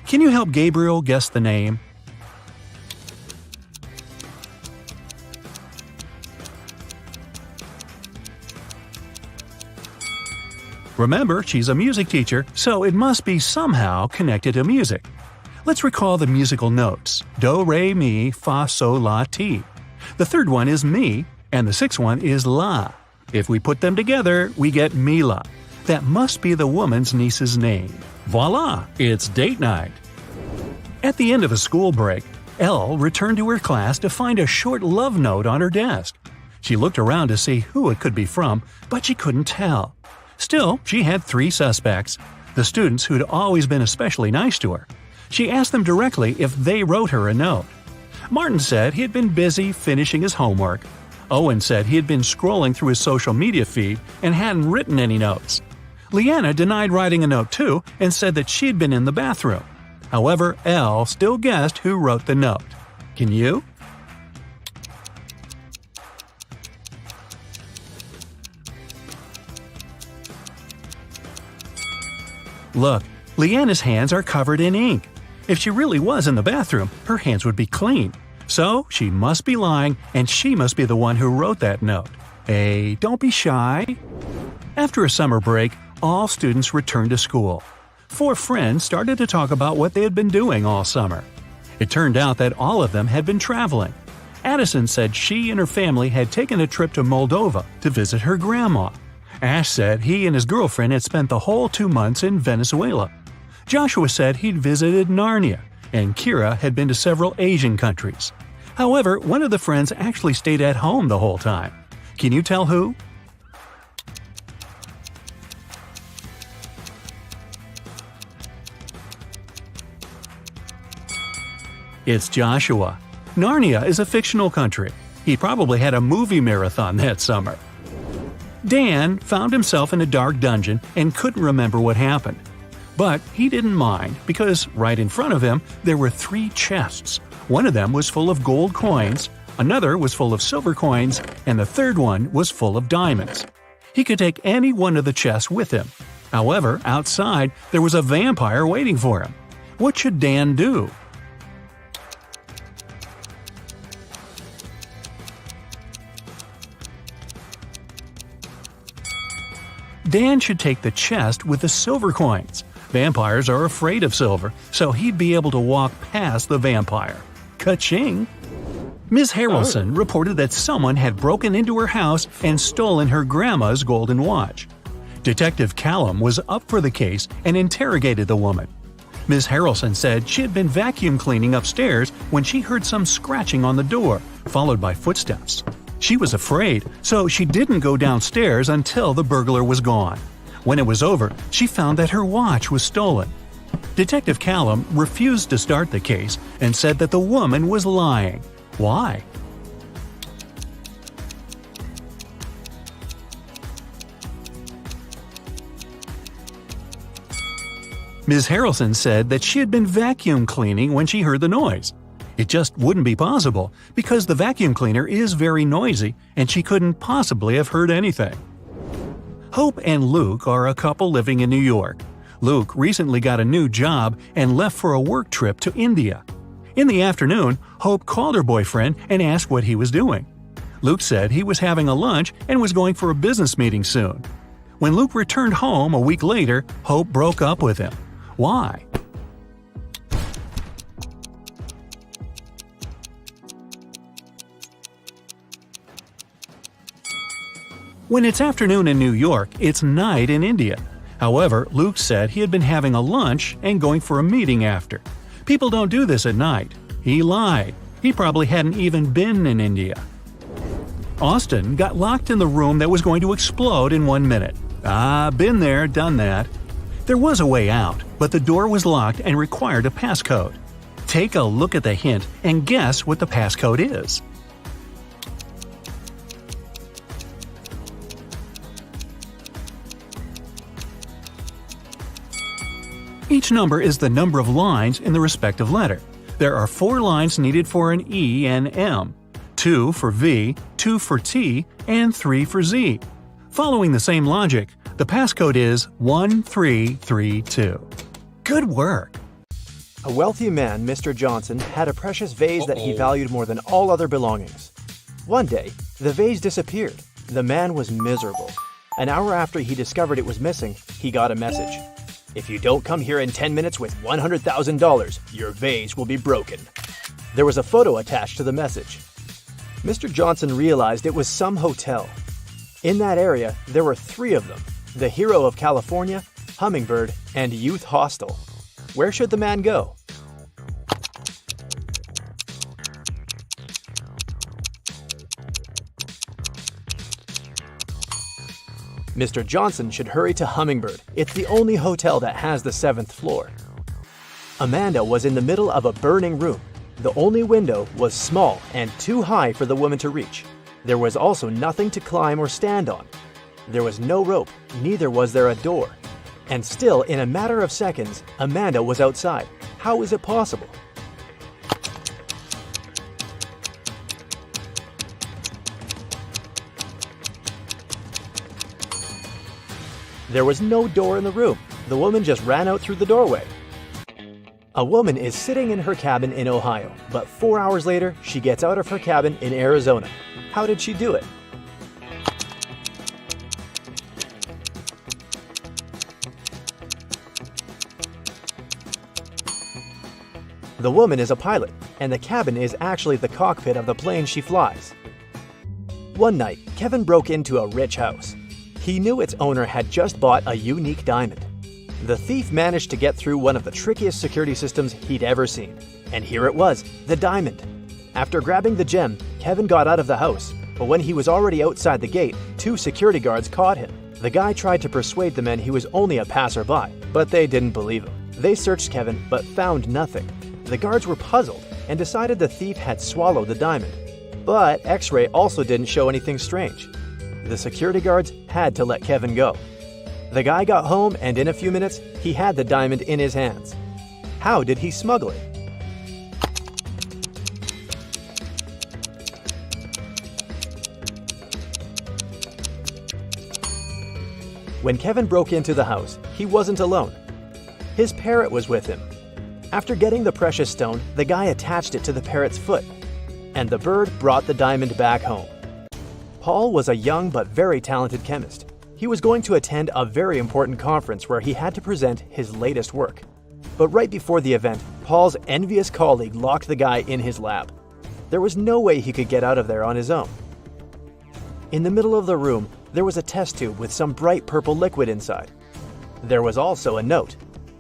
Can you help Gabriel guess the name? Remember, she's a music teacher, so it must be somehow connected to music. Let's recall the musical notes: do, re, mi, fa, sol, la, ti. The 3rd one is mi, and the 6th one is la. If we put them together, we get Mila. That must be the woman's niece's name. Voila! It's date night. At the end of a school break, Elle returned to her class to find a short love note on her desk. She looked around to see who it could be from, but she couldn't tell. Still, she had 3 suspects, the students who'd always been especially nice to her. She asked them directly if they wrote her a note. Martin said he had been busy finishing his homework. Owen said he had been scrolling through his social media feed and hadn't written any notes. Leanna denied writing a note too and said that she'd been in the bathroom. However, Elle still guessed who wrote the note. Can you? Look, Leanna's hands are covered in ink. If she really was in the bathroom, her hands would be clean. So she must be lying, and she must be the one who wrote that note. Hey, don't be shy. After a summer break, all students returned to school. 4 friends started to talk about what they had been doing all summer. It turned out that all of them had been traveling. Addison said she and her family had taken a trip to Moldova to visit her grandma. Ash said he and his girlfriend had spent the whole 2 months in Venezuela. Joshua said he'd visited Narnia, and Kira had been to several Asian countries. However, one of the friends actually stayed at home the whole time. Can you tell who? It's Joshua. Narnia is a fictional country. He probably had a movie marathon that summer. Dan found himself in a dark dungeon and couldn't remember what happened. But he didn't mind because right in front of him there were 3 chests. One of them was full of gold coins, another was full of silver coins, and the third one was full of diamonds. He could take any one of the chests with him. However, outside there was a vampire waiting for him. What should Dan do? Dan should take the chest with the silver coins. Vampires are afraid of silver, so he'd be able to walk past the vampire. Ka-ching! Ms. Harrelson reported that someone had broken into her house and stolen her grandma's golden watch. Detective Callum was up for the case and interrogated the woman. Ms. Harrelson said she had been vacuum cleaning upstairs when she heard some scratching on the door, followed by footsteps. She was afraid, so she didn't go downstairs until the burglar was gone. When it was over, she found that her watch was stolen. Detective Callum refused to start the case and said that the woman was lying. Why? Ms. Harrelson said that she had been vacuum cleaning when she heard the noise. It just wouldn't be possible because the vacuum cleaner is very noisy and she couldn't possibly have heard anything. Hope and Luke are a couple living in New York. Luke recently got a new job and left for a work trip to India. In the afternoon, Hope called her boyfriend and asked what he was doing. Luke said he was having a lunch and was going for a business meeting soon. When Luke returned home a week later, Hope broke up with him. Why? When it's afternoon in New York, it's night in India. However, Luke said he had been having a lunch and going for a meeting after. People don't do this at night. He lied. He probably hadn't even been in India. Austin got locked in the room that was going to explode in 1 minute. Been there, done that. There was a way out, but the door was locked and required a passcode. Take a look at the hint and guess what the passcode is. Each number is the number of lines in the respective letter. There are 4 lines needed for an E and M, 2 for V, 2 for T, and 3 for Z. Following the same logic, the passcode is 1332. Good work! A wealthy man, Mr. Johnson, had a precious vase that he valued more than all other belongings. One day, the vase disappeared. The man was miserable. An hour after he discovered it was missing, he got a message. If you don't come here in 10 minutes with $100,000, your vase will be broken. There was a photo attached to the message. Mr. Johnson realized it was some hotel. In that area, there were 3 of them: the Hero of California, Hummingbird, and Youth Hostel. Where should the man go? Mr. Johnson should hurry to Hummingbird. It's the only hotel that has the 7th floor. Amanda was in the middle of a burning room. The only window was small and too high for the woman to reach. There was also nothing to climb or stand on. There was no rope, neither was there a door. And still, in a matter of seconds, Amanda was outside. How is it possible? There was no door in the room. The woman just ran out through the doorway. A woman is sitting in her cabin in Ohio, but 4 hours later, she gets out of her cabin in Arizona. How did she do it? The woman is a pilot, and the cabin is actually the cockpit of the plane she flies. One night, Kevin broke into a rich house. He knew its owner had just bought a unique diamond. The thief managed to get through one of the trickiest security systems he'd ever seen. And here it was, the diamond. After grabbing the gem, Kevin got out of the house, but when he was already outside the gate, 2 security guards caught him. The guy tried to persuade the men he was only a passerby, but they didn't believe him. They searched Kevin, but found nothing. The guards were puzzled and decided the thief had swallowed the diamond. But X-ray also didn't show anything strange. The security guards had to let Kevin go. The guy got home, and in a few minutes, he had the diamond in his hands. How did he smuggle it? When Kevin broke into the house, he wasn't alone. His parrot was with him. After getting the precious stone, the guy attached it to the parrot's foot, and the bird brought the diamond back home. Paul was a young but very talented chemist. He was going to attend a very important conference where he had to present his latest work. But right before the event, Paul's envious colleague locked the guy in his lab. There was no way he could get out of there on his own. In the middle of the room, there was a test tube with some bright purple liquid inside. There was also a note.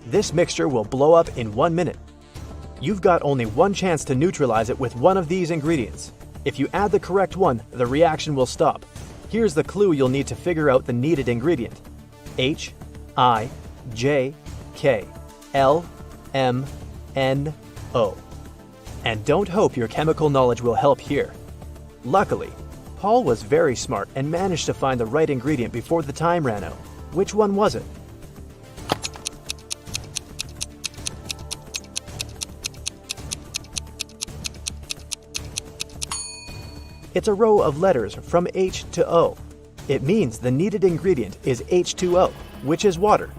This mixture will blow up in 1 minute. You've got only one chance to neutralize it with one of these ingredients. If you add the correct one, the reaction will stop. Here's the clue you'll need to figure out the needed ingredient. H, I, J, K, L, M, N, O. And don't hope your chemical knowledge will help here. Luckily, Paul was very smart and managed to find the right ingredient before the time ran out. Which one was it? It's a row of letters from H to O. It means the needed ingredient is H2O, which is water.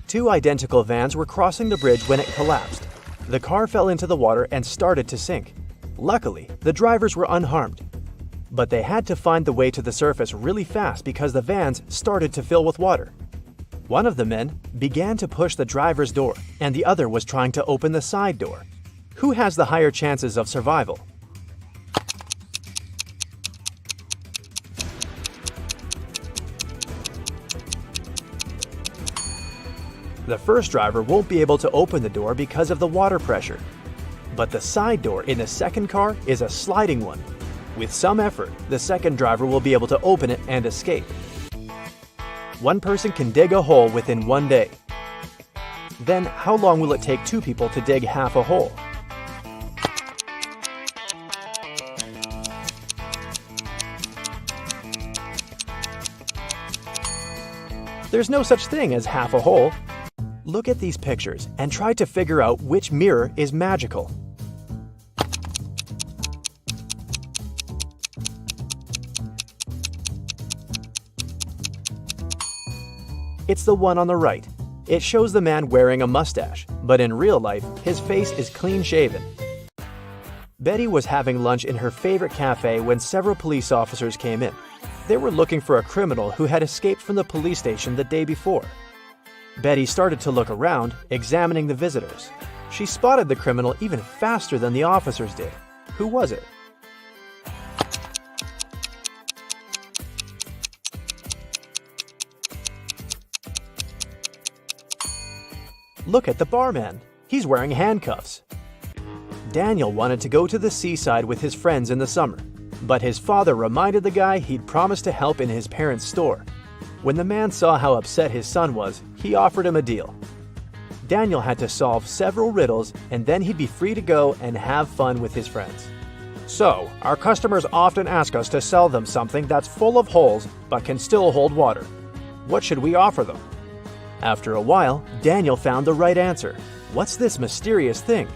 2 identical vans were crossing the bridge when it collapsed. The car fell into the water and started to sink. Luckily, the drivers were unharmed. But they had to find the way to the surface really fast because the vans started to fill with water. One of the men began to push the driver's door, and the other was trying to open the side door. Who has the higher chances of survival? The first driver won't be able to open the door because of the water pressure. But the side door in the second car is a sliding one. With some effort, the second driver will be able to open it and escape. One person can dig a hole within 1 day. Then, how long will it take 2 people to dig half a hole? There's no such thing as half a hole. Look at these pictures and try to figure out which mirror is magical. It's the one on the right. It shows the man wearing a mustache, but in real life, his face is clean shaven. Betty was having lunch in her favorite cafe when several police officers came in. They were looking for a criminal who had escaped from the police station the day before. Betty started to look around, examining the visitors. She spotted the criminal even faster than the officers did. Who was it? Look at the barman. He's wearing handcuffs. Daniel wanted to go to the seaside with his friends in the summer, but his father reminded the guy he'd promised to help in his parents' store. When the man saw how upset his son was, he offered him a deal. Daniel had to solve several riddles, and then he'd be free to go and have fun with his friends. So, our customers often ask us to sell them something that's full of holes but can still hold water. What should we offer them? After a while, Daniel found the right answer. What's this mysterious thing?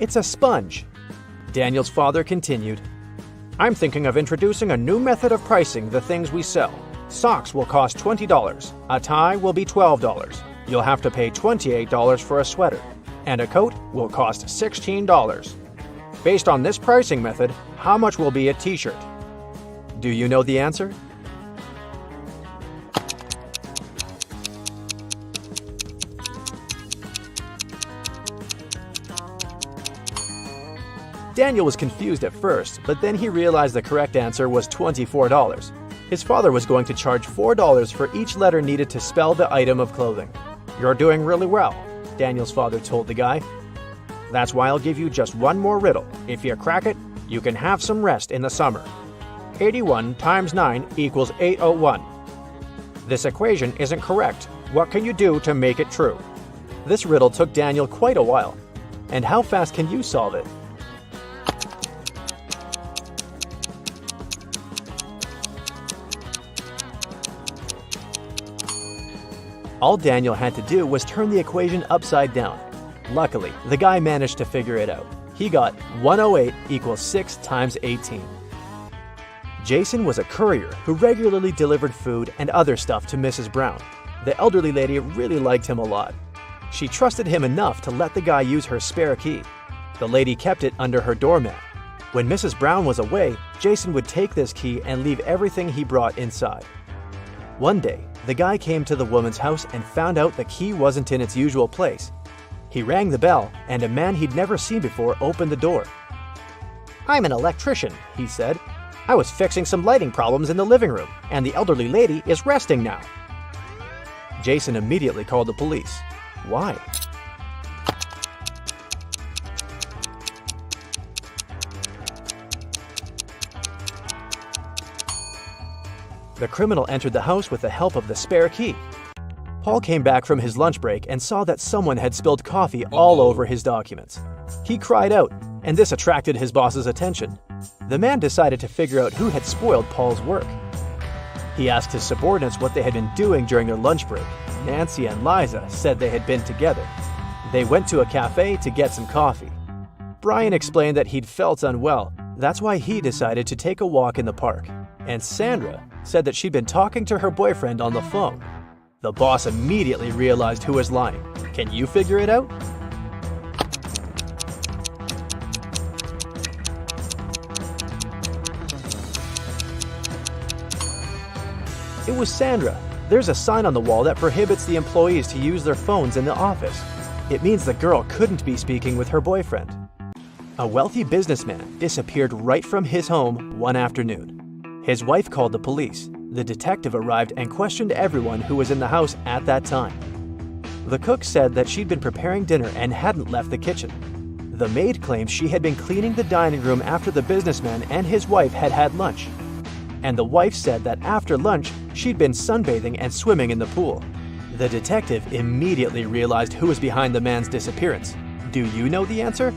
It's a sponge. Daniel's father continued, I'm thinking of introducing a new method of pricing the things we sell. Socks will cost $20. A tie will be $12. You'll have to pay $28 for a sweater. And a coat will cost $16. Based on this pricing method, how much will be a t-shirt? Do you know the answer? Daniel was confused at first, but then he realized the correct answer was $24. His father was going to charge $4 for each letter needed to spell the item of clothing. You're doing really well, Daniel's father told the guy. That's why I'll give you just one more riddle. If you crack it, you can have some rest in the summer. 81 times 9 equals 801. This equation isn't correct. What can you do to make it true? This riddle took Daniel quite a while. And how fast can you solve it? All Daniel had to do was turn the equation upside down. Luckily, the guy managed to figure it out. He got 108 equals 6 times 18. Jason was a courier who regularly delivered food and other stuff to Mrs. Brown. The elderly lady really liked him a lot. She trusted him enough to let the guy use her spare key. The lady kept it under her doormat. When Mrs. Brown was away, Jason would take this key and leave everything he brought inside. One day, the guy came to the woman's house and found out the key wasn't in its usual place. He rang the bell, and a man he'd never seen before opened the door. I'm an electrician, he said. I was fixing some lighting problems in the living room, and the elderly lady is resting now. Jason immediately called the police. Why? The criminal entered the house with the help of the spare key. Paul came back from his lunch break and saw that someone had spilled coffee all over his documents. He cried out, and this attracted his boss's attention. The man decided to figure out who had spoiled Paul's work. He asked his subordinates what they had been doing during their lunch break. Nancy and Liza said they had been together. They went to a cafe to get some coffee. Brian explained that he'd felt unwell. That's why he decided to take a walk in the park. And Sandra said that she'd been talking to her boyfriend on the phone. The boss immediately realized who was lying. Can you figure it out? It was Sandra. There's a sign on the wall that prohibits the employees to use their phones in the office. It means the girl couldn't be speaking with her boyfriend. A wealthy businessman disappeared right from his home one afternoon. His wife called the police. The detective arrived and questioned everyone who was in the house at that time. The cook said that she'd been preparing dinner and hadn't left the kitchen. The maid claimed she had been cleaning the dining room after the businessman and his wife had had lunch. And the wife said that after lunch, she'd been sunbathing and swimming in the pool. The detective immediately realized who was behind the man's disappearance. Do you know the answer?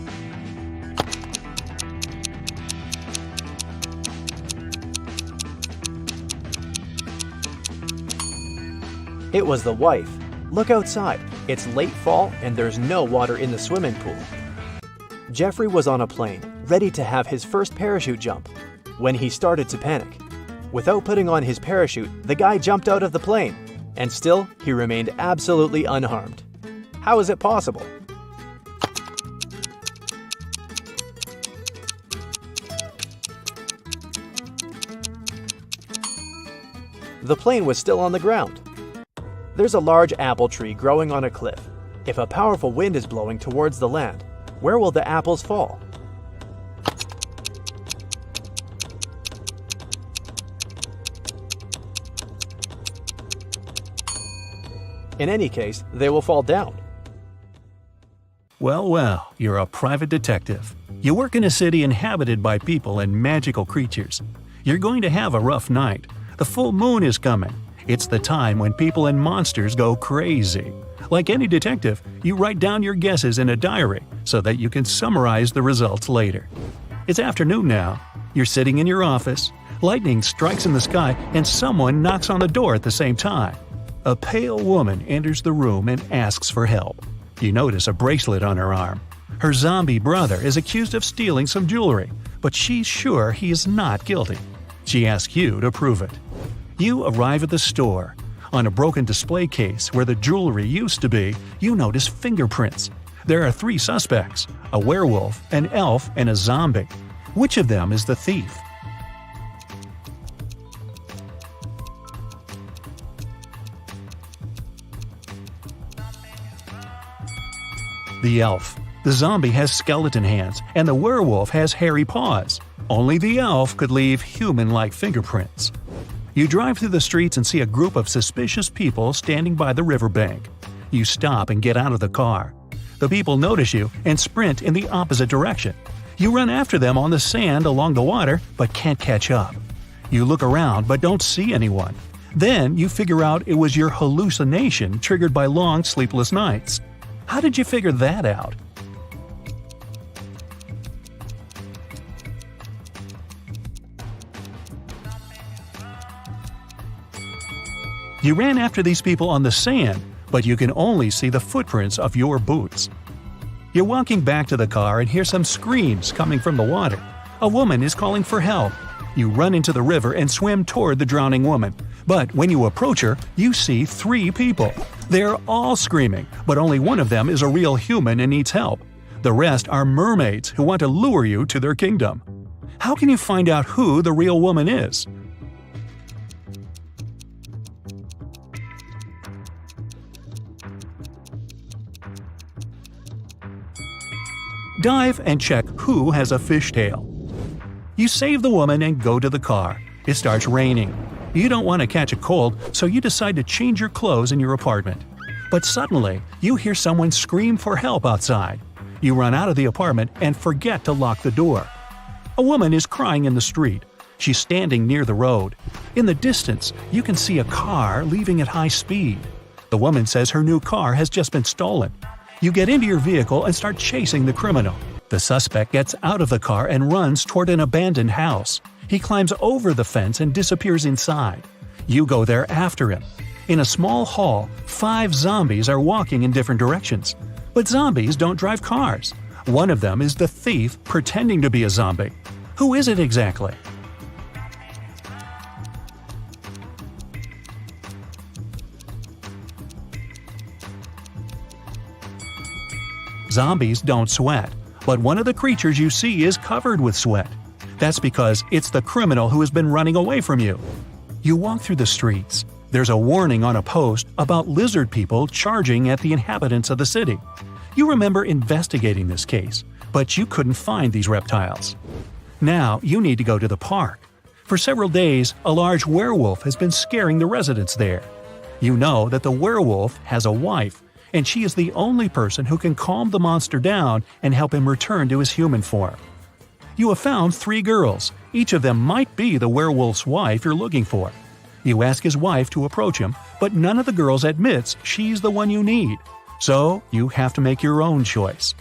It was the wife. Look outside. It's late fall and there's no water in the swimming pool. Jeffrey was on a plane, ready to have his first parachute jump, when he started to panic. Without putting on his parachute, the guy jumped out of the plane, and still, he remained absolutely unharmed. How is it possible? The plane was still on the ground. There's a large apple tree growing on a cliff. If a powerful wind is blowing towards the land, where will the apples fall? In any case, they will fall down. Well, well, you're a private detective. You work in a city inhabited by people and magical creatures. You're going to have a rough night. The full moon is coming, It's the time when people and monsters go crazy. Like any detective, you write down your guesses in a diary so that you can summarize the results later. It's afternoon now. You're sitting in your office. Lightning strikes in the sky and someone knocks on the door at the same time. A pale woman enters the room and asks for help. You notice a bracelet on her arm. Her zombie brother is accused of stealing some jewelry, but she's sure he is not guilty. She asks you to prove it. You arrive at the store. On a broken display case where the jewelry used to be, you notice fingerprints. There are 3 suspects: a werewolf, an elf, and a zombie. Which of them is the thief? The elf. The zombie has skeleton hands, and the werewolf has hairy paws. Only the elf could leave human-like fingerprints. You drive through the streets and see a group of suspicious people standing by the riverbank. You stop and get out of the car. The people notice you and sprint in the opposite direction. You run after them on the sand along the water, but can't catch up. You look around but don't see anyone. Then you figure out it was your hallucination triggered by long sleepless nights. How did you figure that out? You ran after these people on the sand, but you can only see the footprints of your boots. You're walking back to the car and hear some screams coming from the water. A woman is calling for help. You run into the river and swim toward the drowning woman. But when you approach her, you see 3 people. They're all screaming, but only one of them is a real human and needs help. The rest are mermaids who want to lure you to their kingdom. How can you find out who the real woman is? Dive and check who has a fishtail. You save the woman and go to the car. It starts raining. You don't want to catch a cold, so you decide to change your clothes in your apartment. But suddenly, you hear someone scream for help outside. You run out of the apartment and forget to lock the door. A woman is crying in the street. She's standing near the road. In the distance, you can see a car leaving at high speed. The woman says her new car has just been stolen. You get into your vehicle and start chasing the criminal. The suspect gets out of the car and runs toward an abandoned house. He climbs over the fence and disappears inside. You go there after him. In a small hall, 5 zombies are walking in different directions. But zombies don't drive cars. One of them is the thief pretending to be a zombie. Who is it exactly? Zombies don't sweat, but one of the creatures you see is covered with sweat. That's because it's the criminal who has been running away from you. You walk through the streets. There's a warning on a post about lizard people charging at the inhabitants of the city. You remember investigating this case, but you couldn't find these reptiles. Now you need to go to the park. For several days, a large werewolf has been scaring the residents there. You know that the werewolf has a wife, and she is the only person who can calm the monster down and help him return to his human form. You have found 3 girls. Each of them might be the werewolf's wife you're looking for. You ask his wife to approach him, but none of the girls admits she's the one you need. So you have to make your own choice.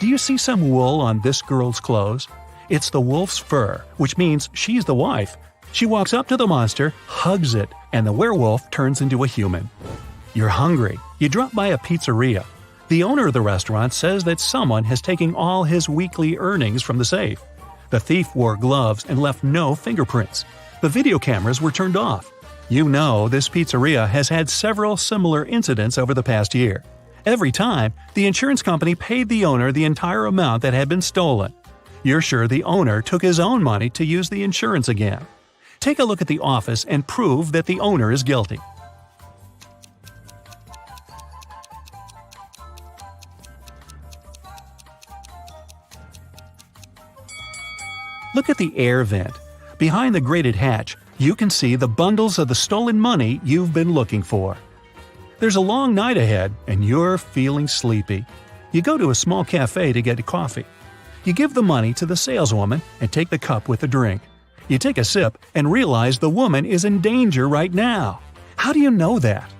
Do you see some wool on this girl's clothes? It's the wolf's fur, which means she's the wife. She walks up to the monster, hugs it, and the werewolf turns into a human. You're hungry. You drop by a pizzeria. The owner of the restaurant says that someone has taken all his weekly earnings from the safe. The thief wore gloves and left no fingerprints. The video cameras were turned off. You know this pizzeria has had several similar incidents over the past year. Every time, the insurance company paid the owner the entire amount that had been stolen. You're sure the owner took his own money to use the insurance again. Take a look at the office and prove that the owner is guilty. Look at the air vent. Behind the grated hatch, you can see the bundles of the stolen money you've been looking for. There's a long night ahead, and you're feeling sleepy. You go to a small cafe to get a coffee. You give the money to the saleswoman and take the cup with the drink. You take a sip and realize the woman is in danger right now. How do you know that?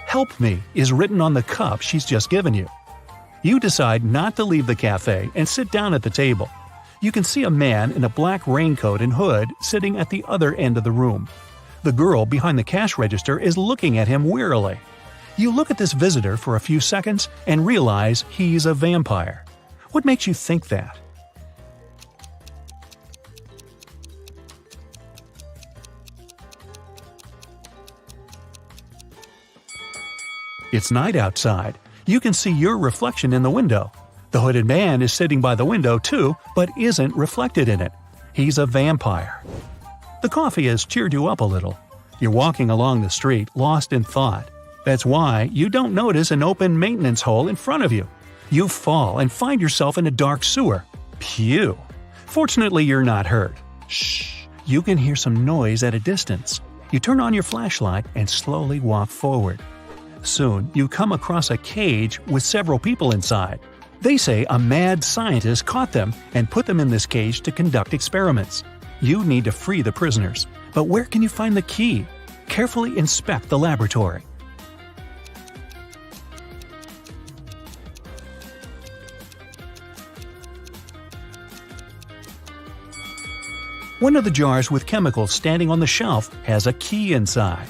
"Help me" is written on the cup she's just given you. You decide not to leave the cafe and sit down at the table. You can see a man in a black raincoat and hood sitting at the other end of the room. The girl behind the cash register is looking at him wearily. You look at this visitor for a few seconds and realize he's a vampire. What makes you think that? It's night outside. You can see your reflection in the window. The hooded man is sitting by the window too, but isn't reflected in it. He's a vampire. The coffee has cheered you up a little. You're walking along the street, lost in thought. That's why you don't notice an open maintenance hole in front of you. You fall and find yourself in a dark sewer. Phew! Fortunately, you're not hurt. Shh! You can hear some noise at a distance. You turn on your flashlight and slowly walk forward. Soon, you come across a cage with several people inside. They say a mad scientist caught them and put them in this cage to conduct experiments. You need to free the prisoners. But where can you find the key? Carefully inspect the laboratory. One of the jars with chemicals standing on the shelf has a key inside.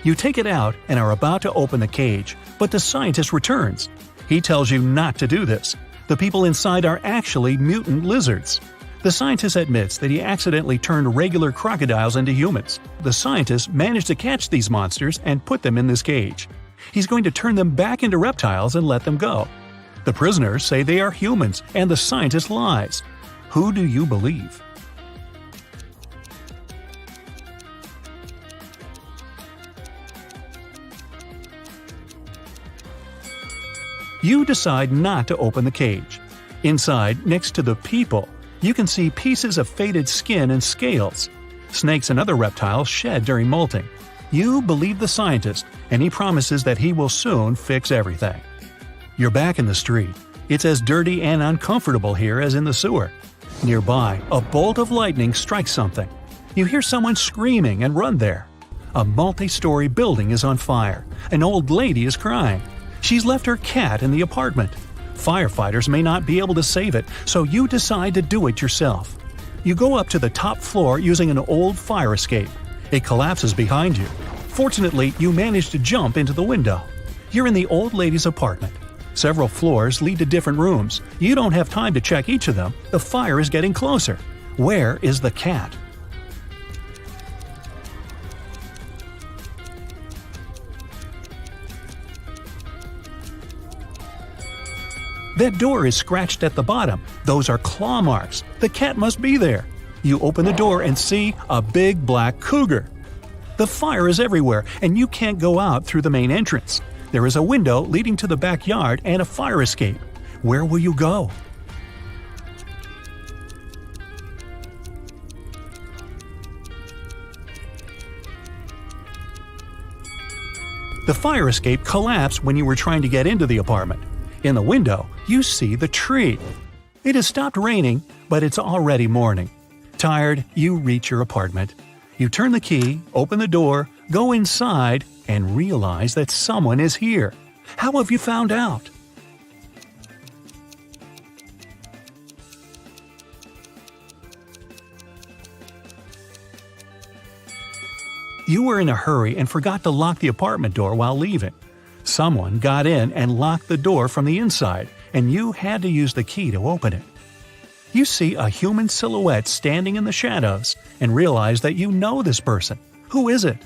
You take it out and are about to open the cage, but the scientist returns. He tells you not to do this. The people inside are actually mutant lizards. The scientist admits that he accidentally turned regular crocodiles into humans. The scientist managed to catch these monsters and put them in this cage. He's going to turn them back into reptiles and let them go. The prisoners say they are humans, and the scientist lies. Who do you believe? You decide not to open the cage. Inside, next to the people, you can see pieces of faded skin and scales. Snakes and other reptiles shed during molting. You believe the scientist, and he promises that he will soon fix everything. You're back in the street. It's as dirty and uncomfortable here as in the sewer. Nearby, a bolt of lightning strikes something. You hear someone screaming and run there. A multi-story building is on fire. An old lady is crying. She's left her cat in the apartment. Firefighters may not be able to save it, so you decide to do it yourself. You go up to the top floor using an old fire escape. It collapses behind you. Fortunately, you manage to jump into the window. You're in the old lady's apartment. Several floors lead to different rooms. You don't have time to check each of them. The fire is getting closer. Where is the cat? That door is scratched at the bottom. Those are claw marks. The cat must be there. You open the door and see a big black cougar. The fire is everywhere, and you can't go out through the main entrance. There is a window leading to the backyard and a fire escape. Where will you go? The fire escape collapsed when you were trying to get into the apartment. In the window, you see the tree. It has stopped raining, but it's already morning. Tired, you reach your apartment. You turn the key, open the door, go inside, and realize that someone is here. How have you found out? You were in a hurry and forgot to lock the apartment door while leaving. Someone got in and locked the door from the inside, and you had to use the key to open it. You see a human silhouette standing in the shadows and realize that you know this person. Who is it?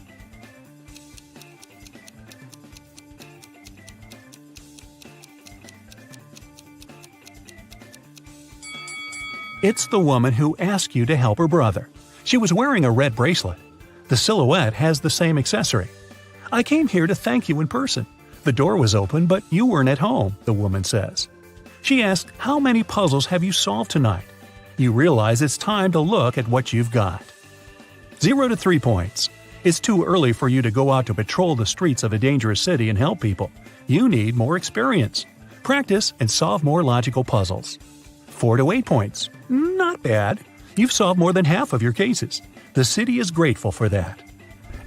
It's the woman who asked you to help her brother. She was wearing a red bracelet. The silhouette has the same accessory. "I came here to thank you in person. The door was open, but you weren't at home," the woman says. She asks, "How many puzzles have you solved tonight?" You realize it's time to look at what you've got. 0 to 3 points. It's too early for you to go out to patrol the streets of a dangerous city and help people. You need more experience. Practice and solve more logical puzzles. 4 to 8 points. Not bad. You've solved more than half of your cases. The city is grateful for that.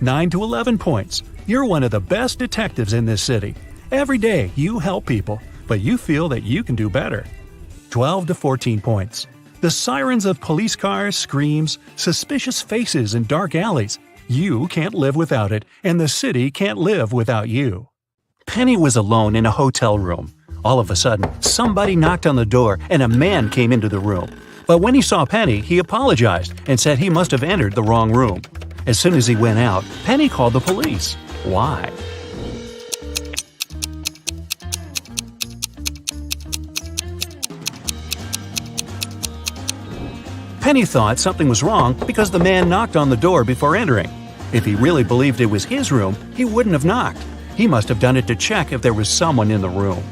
9 to 11 points. You're one of the best detectives in this city. Every day you help people, but you feel that you can do better. 12 to 14 points. The sirens of police cars, screams, suspicious faces in dark alleys. You can't live without it, and the city can't live without you. Penny was alone in a hotel room. All of a sudden, somebody knocked on the door and a man came into the room. But when he saw Penny, he apologized and said he must have entered the wrong room. As soon as he went out, Penny called the police. Why? Penny thought something was wrong because the man knocked on the door before entering. If he really believed it was his room, he wouldn't have knocked. He must have done it to check if there was someone in the room.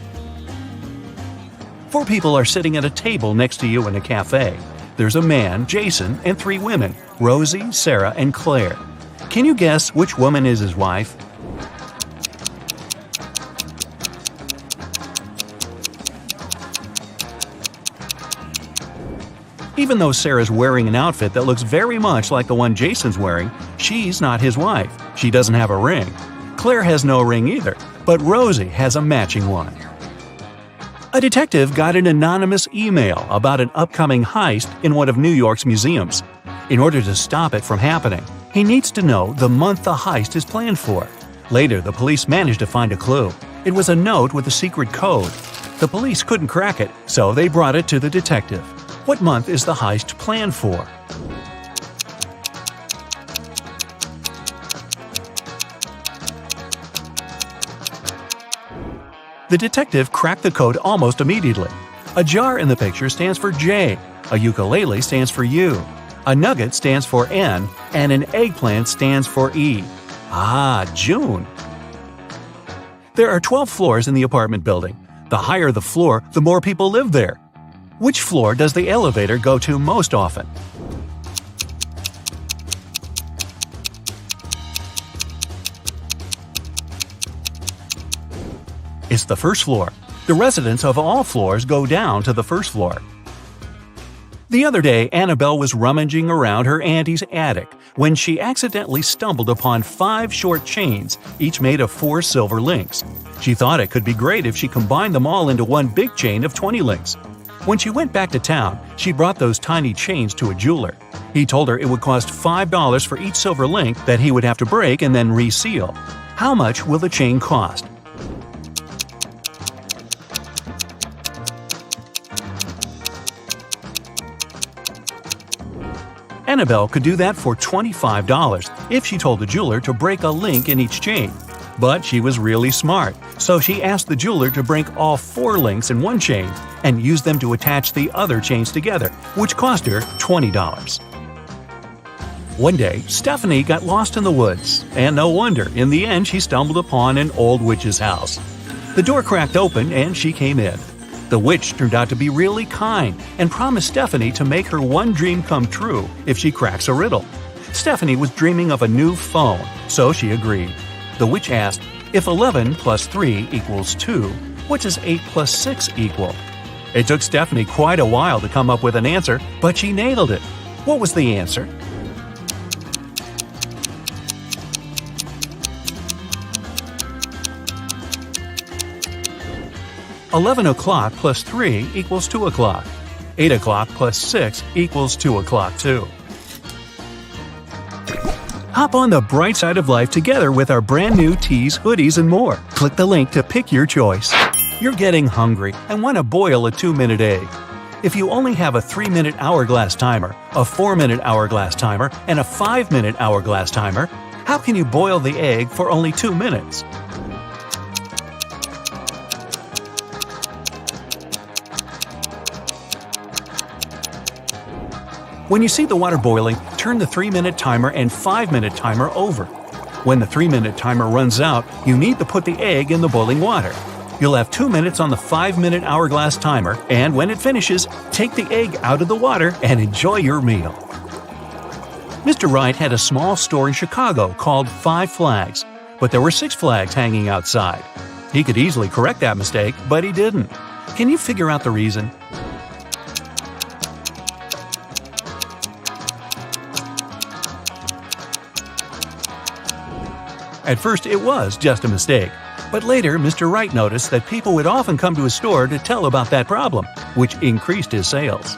4 people are sitting at a table next to you in a cafe. There's a man, Jason, and 3 women, Rosie, Sarah, and Claire. Can you guess which woman is his wife? Even though Sarah's wearing an outfit that looks very much like the one Jason's wearing, she's not his wife. She doesn't have a ring. Claire has no ring either, but Rosie has a matching one. A detective got an anonymous email about an upcoming heist in one of New York's museums. In order to stop it from happening, he needs to know the month the heist is planned for. Later, the police managed to find a clue. It was a note with a secret code. The police couldn't crack it, so they brought it to the detective. What month is the heist planned for? The detective cracked the code almost immediately. A jar in the picture stands for J, a ukulele stands for U, a nugget stands for N, and an eggplant stands for E. Ah, June. There are 12 floors in the apartment building. The higher the floor, the more people live there. Which floor does the elevator go to most often? It's the first floor. The residents of all floors go down to the first floor. The other day, Annabelle was rummaging around her auntie's attic when she accidentally stumbled upon 5 short chains, each made of 4 silver links. She thought it could be great if she combined them all into one big chain of 20 links. When she went back to town, she brought those tiny chains to a jeweler. He told her it would cost $5 for each silver link that he would have to break and then reseal. How much will the chain cost? Annabelle could do that for $25 if she told the jeweler to break a link in each chain. But she was really smart, so she asked the jeweler to break all 4 links in one chain and use them to attach the other chains together, which cost her $20. One day, Stephanie got lost in the woods, and no wonder, in the end she stumbled upon an old witch's house. The door cracked open and she came in. The witch turned out to be really kind and promised Stephanie to make her one dream come true if she cracks a riddle. Stephanie was dreaming of a new phone, so she agreed. The witch asked, if 11 plus 3 equals 2, what does 8 plus 6 equal? It took Stephanie quite a while to come up with an answer, but she nailed it. What was the answer? $11 plus 3 equals 2 o'clock. 8 plus 6 equals 2 o'clock too. Hop on the bright side of life together with our brand new tees, hoodies, and more. Click the link to pick your choice. You're getting hungry and want to boil a 2-minute egg. If you only have a 3-minute hourglass timer, a 4-minute hourglass timer, and a 5-minute hourglass timer, how can you boil the egg for only 2 minutes? When you see the water boiling, turn the 3-minute timer and 5-minute timer over. When the 3-minute timer runs out, you need to put the egg in the boiling water. You'll have 2 minutes on the 5-minute hourglass timer, and when it finishes, take the egg out of the water and enjoy your meal. Mr. Wright had a small store in Chicago called Five Flags, but there were 6 flags hanging outside. He could easily correct that mistake, but he didn't. Can you figure out the reason? At first, it was just a mistake, but later Mr. Wright noticed that people would often come to his store to tell about that problem, which increased his sales.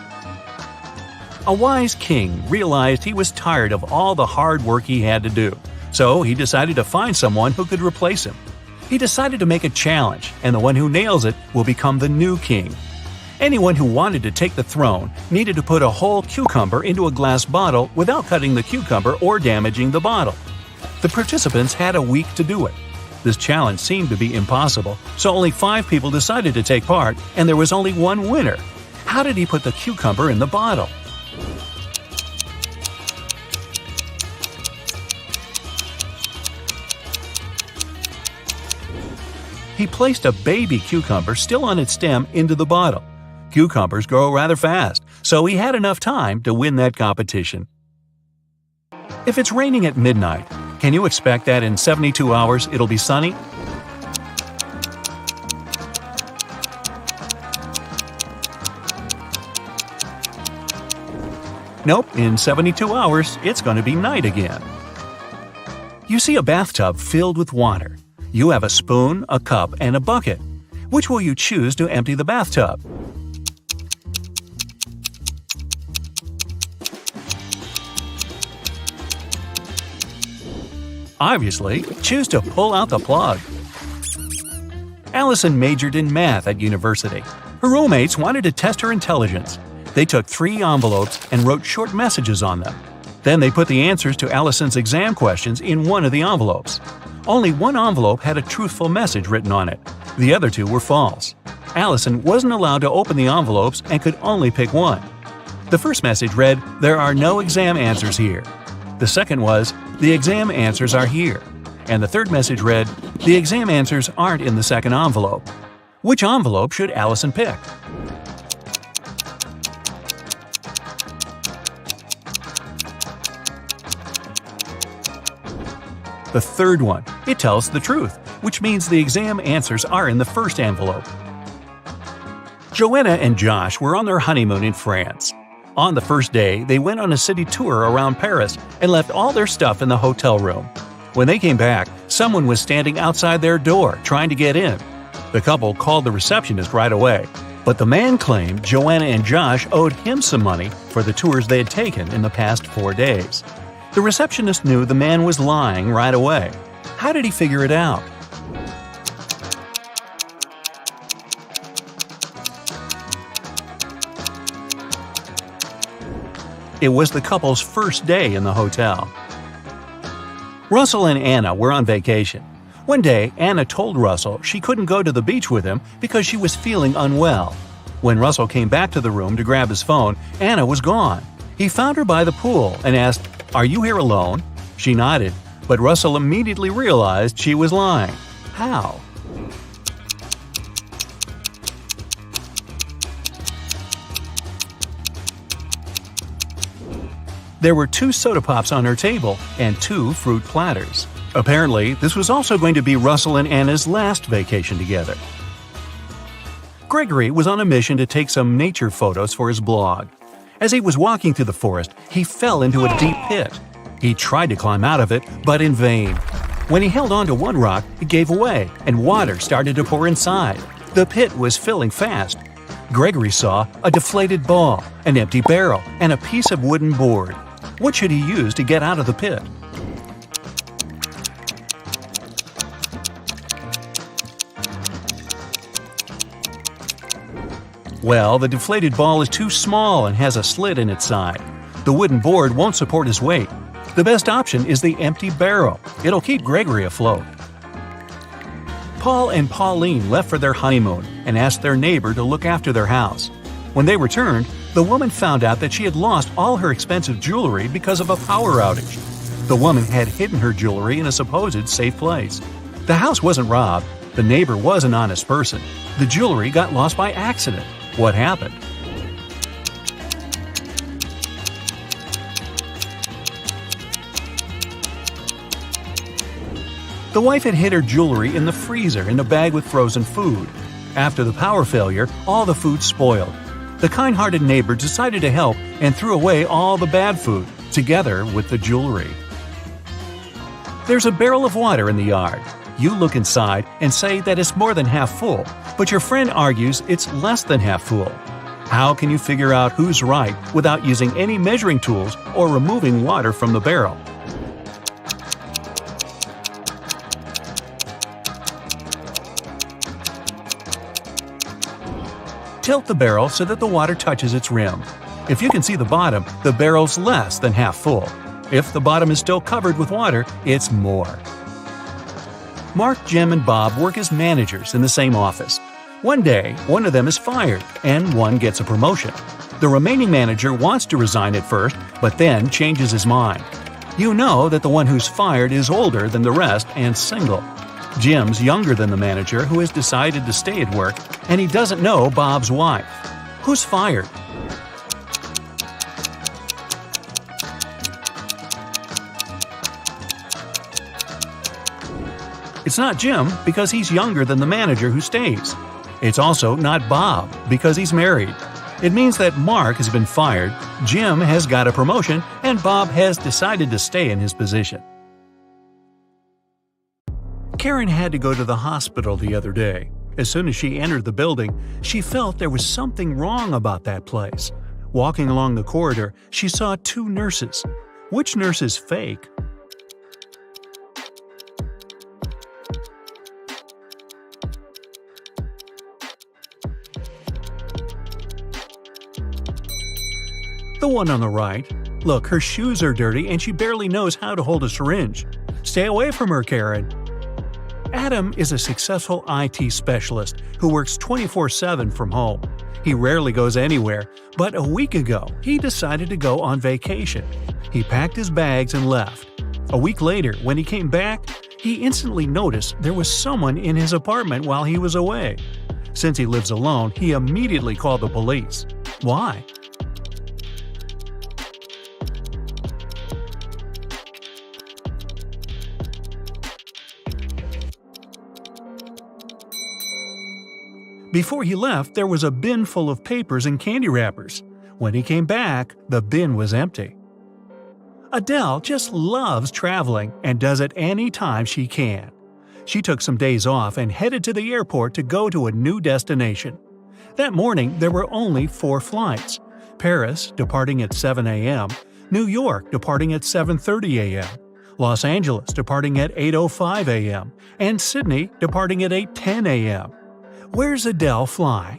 A wise king realized he was tired of all the hard work he had to do, so he decided to find someone who could replace him. He decided to make a challenge, and the one who nails it will become the new king. Anyone who wanted to take the throne needed to put a whole cucumber into a glass bottle without cutting the cucumber or damaging the bottle. The participants had a week to do it. This challenge seemed to be impossible, so only 5 people decided to take part, and there was only one winner. How did he put the cucumber in the bottle? He placed a baby cucumber still on its stem into the bottle. Cucumbers grow rather fast, so he had enough time to win that competition. If it's raining at midnight, can you expect that in 72 hours it'll be sunny? Nope, in 72 hours it's going to be night again. You see a bathtub filled with water. You have a spoon, a cup, and a bucket. Which will you choose to empty the bathtub? Obviously, choose to pull out the plug. Allison majored in math at university. Her roommates wanted to test her intelligence. They took 3 envelopes and wrote short messages on them. Then they put the answers to Allison's exam questions in one of the envelopes. Only one envelope had a truthful message written on it. The other 2 were false. Allison wasn't allowed to open the envelopes and could only pick one. The first message read, "There are no exam answers here." The second was, "The exam answers are here." And the third message read, "The exam answers aren't in the second envelope." Which envelope should Allison pick? The third one. It tells the truth, which means the exam answers are in the first envelope. Joanna and Josh were on their honeymoon in France. On the first day, they went on a city tour around Paris and left all their stuff in the hotel room. When they came back, someone was standing outside their door trying to get in. The couple called the receptionist right away, but the man claimed Joanna and Josh owed him some money for the tours they had taken in the past 4 days. The receptionist knew the man was lying right away. How did he figure it out? It was the couple's first day in the hotel. Russell and Anna were on vacation. One day, Anna told Russell she couldn't go to the beach with him because she was feeling unwell. When Russell came back to the room to grab his phone, Anna was gone. He found her by the pool and asked, "Are you here alone?" She nodded, but Russell immediately realized she was lying. How? There were 2 soda pops on her table and 2 fruit platters. Apparently, this was also going to be Russell and Anna's last vacation together. Gregory was on a mission to take some nature photos for his blog. As he was walking through the forest, he fell into a deep pit. He tried to climb out of it, but in vain. When he held onto one rock, it gave away, and water started to pour inside. The pit was filling fast. Gregory saw a deflated ball, an empty barrel, and a piece of wooden board. What should he use to get out of the pit? Well, the deflated ball is too small and has a slit in its side. The wooden board won't support his weight. The best option is the empty barrel. It'll keep Gregory afloat. Paul and Pauline left for their honeymoon and asked their neighbor to look after their house. When they returned, the woman found out that she had lost all her expensive jewelry because of a power outage. The woman had hidden her jewelry in a supposed safe place. The house wasn't robbed. The neighbor was an honest person. The jewelry got lost by accident. What happened? The wife had hid her jewelry in the freezer in a bag with frozen food. After the power failure, all the food spoiled. The kind-hearted neighbor decided to help and threw away all the bad food, together with the jewelry. There's a barrel of water in the yard. You look inside and say that it's more than half full, but your friend argues it's less than half full. How can you figure out who's right without using any measuring tools or removing water from the barrel? Tilt the barrel so that the water touches its rim. If you can see the bottom, the barrel's less than half full. If the bottom is still covered with water, it's more. Mark, Jim, and Bob work as managers in the same office. One day, one of them is fired, and one gets a promotion. The remaining manager wants to resign at first, but then changes his mind. You know that the one who's fired is older than the rest and single. Jim's younger than the manager, who has decided to stay at work, and he doesn't know Bob's wife. Who's fired? It's not Jim, because he's younger than the manager who stays. It's also not Bob, because he's married. It means that Mark has been fired, Jim has got a promotion, and Bob has decided to stay in his position. Karen had to go to the hospital the other day. As soon as she entered the building, she felt there was something wrong about that place. Walking along the corridor, she saw two nurses. Which nurse is fake? The one on the right. Look, her shoes are dirty and she barely knows how to hold a syringe. Stay away from her, Karen. Adam is a successful IT specialist who works 24/7 from home. He rarely goes anywhere, but a week ago, he decided to go on vacation. He packed his bags and left. A week later, when he came back, he instantly noticed there was someone in his apartment while he was away. Since he lives alone, he immediately called the police. Why? Before he left, there was a bin full of papers and candy wrappers. When he came back, the bin was empty. Adele just loves traveling and does it any time she can. She took some days off and headed to the airport to go to a new destination. That morning, there were only 4 flights. Paris, departing at 7 a.m., New York, departing at 7:30 a.m., Los Angeles, departing at 8:05 a.m., and Sydney, departing at 8:10 a.m. Where's Adele flying?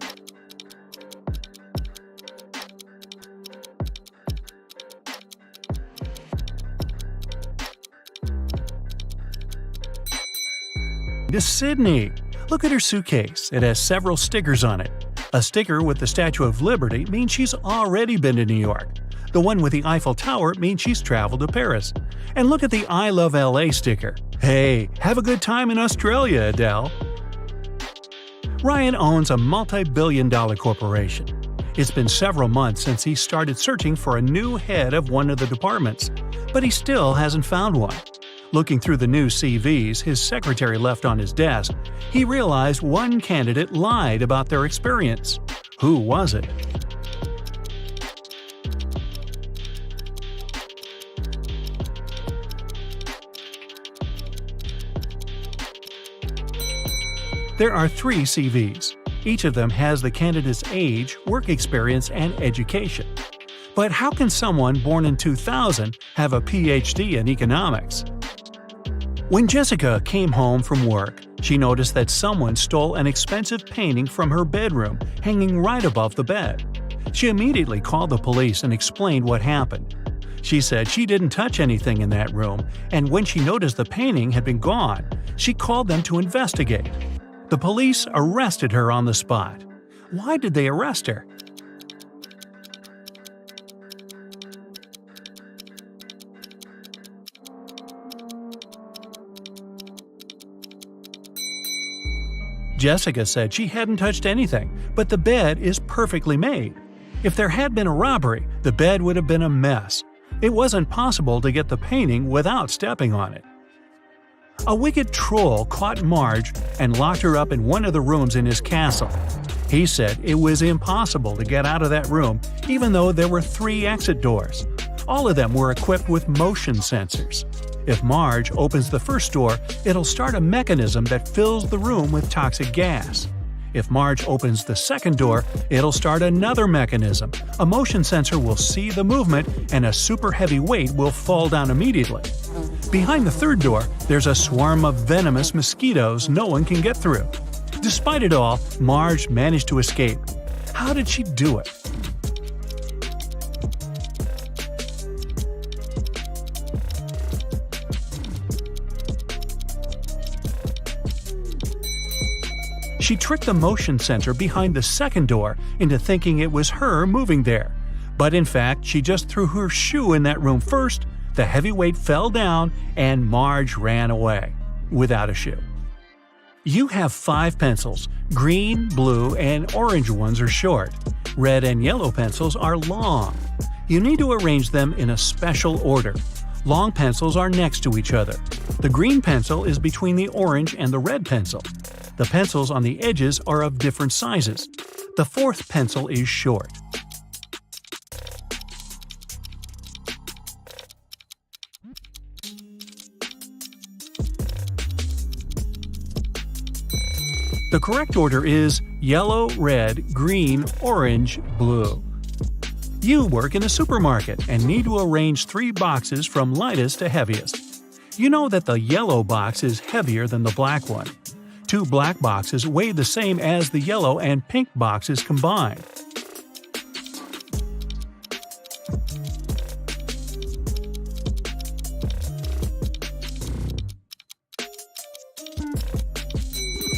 To Sydney. Look at her suitcase. It has several stickers on it. A sticker with the Statue of Liberty means she's already been to New York. The one with the Eiffel Tower means she's traveled to Paris. And look at the I Love LA sticker. Hey, have a good time in Australia, Adele. Ryan owns a multi-billion-dollar corporation. It's been several months since he started searching for a new head of one of the departments, but he still hasn't found one. Looking through the new CVs his secretary left on his desk, he realized one candidate lied about their experience. Who was it? There are 3 CVs. Each of them has the candidate's age, work experience, and education. But how can someone born in 2000 have a PhD in economics? When Jessica came home from work, she noticed that someone stole an expensive painting from her bedroom, hanging right above the bed. She immediately called the police and explained what happened. She said she didn't touch anything in that room, and when she noticed the painting had been gone, she called them to investigate. The police arrested her on the spot. Why did they arrest her? Jessica said she hadn't touched anything, but the bed is perfectly made. If there had been a robbery, the bed would have been a mess. It wasn't possible to get the painting without stepping on it. A wicked troll caught Marge and locked her up in one of the rooms in his castle. He said it was impossible to get out of that room even though there were 3 exit doors. All of them were equipped with motion sensors. If Marge opens the first door, it'll start a mechanism that fills the room with toxic gas. If Marge opens the second door, it'll start another mechanism. A motion sensor will see the movement and a super heavy weight will fall down immediately. Behind the third door, there's a swarm of venomous mosquitoes no one can get through. Despite it all, Marge managed to escape. How did she do it? She tricked the motion sensor behind the second door into thinking it was her moving there. But in fact, she just threw her shoe in that room first, the heavy weight fell down, and Marge ran away without a shoe. You have 5 pencils. Green, blue, and orange ones are short. Red and yellow pencils are long. You need to arrange them in a special order. Long pencils are next to each other. The green pencil is between the orange and the red pencil. The pencils on the edges are of different sizes. The 4th pencil is short. The correct order is yellow, red, green, orange, blue. You work in a supermarket and need to arrange 3 boxes from lightest to heaviest. You know that the yellow box is heavier than the black one. 2 black boxes weigh the same as the yellow and pink boxes combined.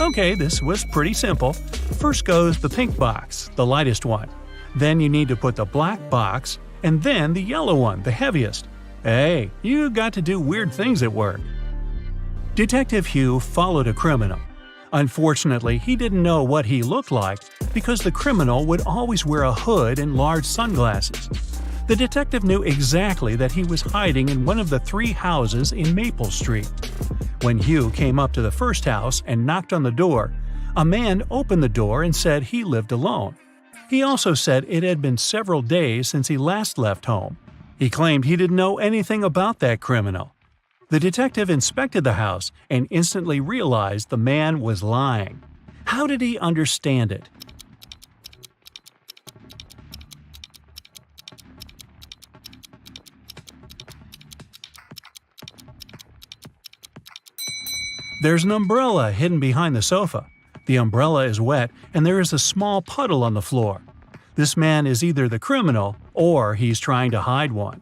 Okay, this was pretty simple. First goes the pink box, the lightest one. Then you need to put the black box, and then the yellow one, the heaviest. Hey, you got to do weird things at work. Detective Hugh followed a criminal. Unfortunately, he didn't know what he looked like because the criminal would always wear a hood and large sunglasses. The detective knew exactly that he was hiding in one of the 3 houses in Maple Street. When Hugh came up to the first house and knocked on the door, a man opened the door and said he lived alone. He also said it had been several days since he last left home. He claimed he didn't know anything about that criminal. The detective inspected the house and instantly realized the man was lying. How did he understand it? There's an umbrella hidden behind the sofa. The umbrella is wet and there is a small puddle on the floor. This man is either the criminal or he's trying to hide one.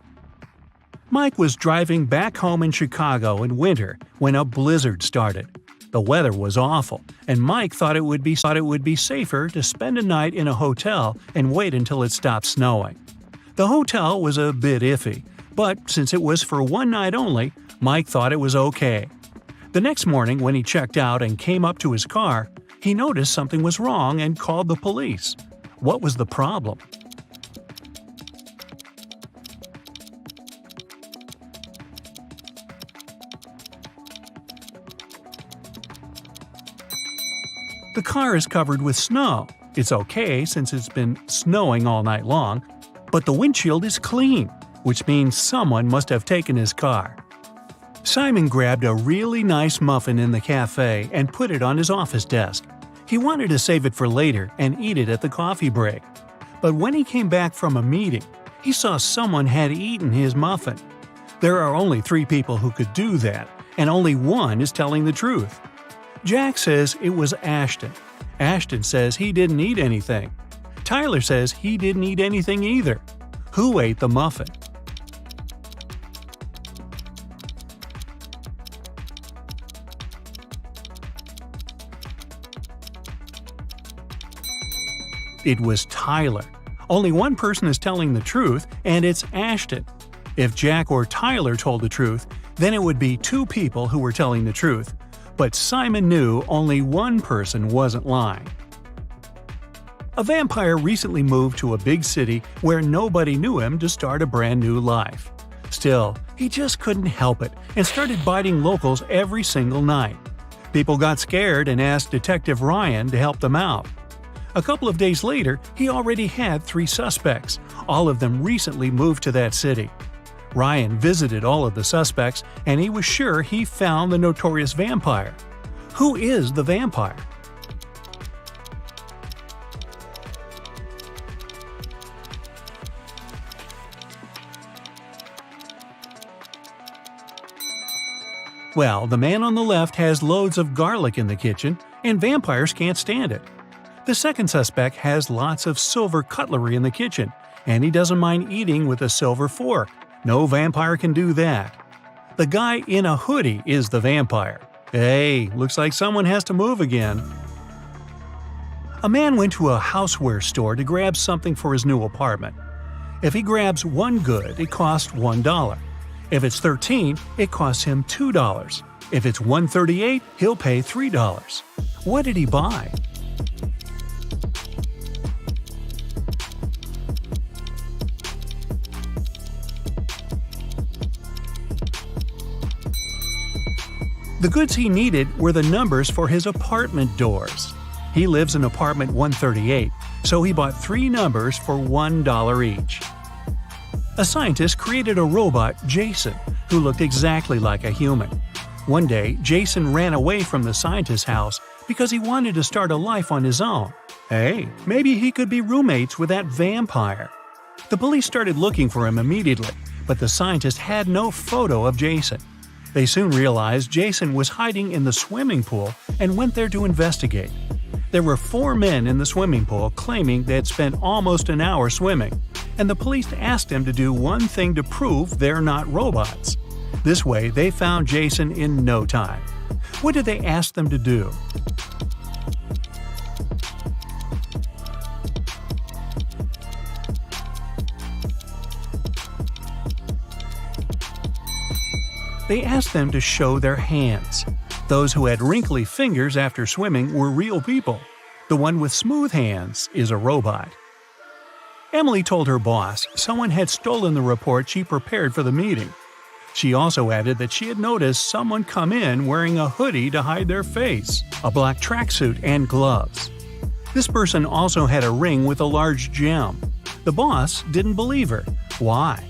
Mike was driving back home in Chicago in winter when a blizzard started. The weather was awful, and Mike thought it would be safer to spend a night in a hotel and wait until it stopped snowing. The hotel was a bit iffy, but since it was for one night only, Mike thought it was okay. The next morning when he checked out and came up to his car, he noticed something was wrong and called the police. What was the problem? The car is covered with snow. It's okay since it's been snowing all night long, but the windshield is clean, which means someone must have taken his car. Simon grabbed a really nice muffin in the cafe and put it on his office desk. He wanted to save it for later and eat it at the coffee break. But when he came back from a meeting, he saw someone had eaten his muffin. There are only 3 people who could do that, and only one is telling the truth. Jack says it was Ashton. Ashton says he didn't eat anything. Tyler says he didn't eat anything either. Who ate the muffin? It was Tyler. Only one person is telling the truth, and it's Ashton. If Jack or Tyler told the truth, then it would be 2 people who were telling the truth. But Simon knew only one person wasn't lying. A vampire recently moved to a big city where nobody knew him to start a brand new life. Still, he just couldn't help it and started biting locals every single night. People got scared and asked Detective Ryan to help them out. A couple of days later, he already had 3 suspects. All of them recently moved to that city. Ryan visited all of the suspects, and he was sure he found the notorious vampire. Who is the vampire? Well, the man on the left has loads of garlic in the kitchen, and vampires can't stand it. The second suspect has lots of silver cutlery in the kitchen, and he doesn't mind eating with a silver fork. No vampire can do that. The guy in a hoodie is the vampire. Hey, looks like someone has to move again. A man went to a houseware store to grab something for his new apartment. If he grabs one good, it costs $1. If it's 13, it costs him $2. If it's 138, he'll pay $3. What did he buy? The goods he needed were the numbers for his apartment doors. He lives in apartment 138, so he bought 3 numbers for $1 each. A scientist created a robot, Jason, who looked exactly like a human. One day, Jason ran away from the scientist's house because he wanted to start a life on his own. Hey, maybe he could be roommates with that vampire. The police started looking for him immediately, but the scientist had no photo of Jason. They soon realized Jason was hiding in the swimming pool and went there to investigate. There were 4 men in the swimming pool claiming they had spent almost an hour swimming, and the police asked them to do one thing to prove they're not robots. This way, they found Jason in no time. What did they ask them to do? They asked them to show their hands. Those who had wrinkly fingers after swimming were real people. The one with smooth hands is a robot. Emily told her boss someone had stolen the report she prepared for the meeting. She also added that she had noticed someone come in wearing a hoodie to hide their face, a black tracksuit, and gloves. This person also had a ring with a large gem. The boss didn't believe her. Why?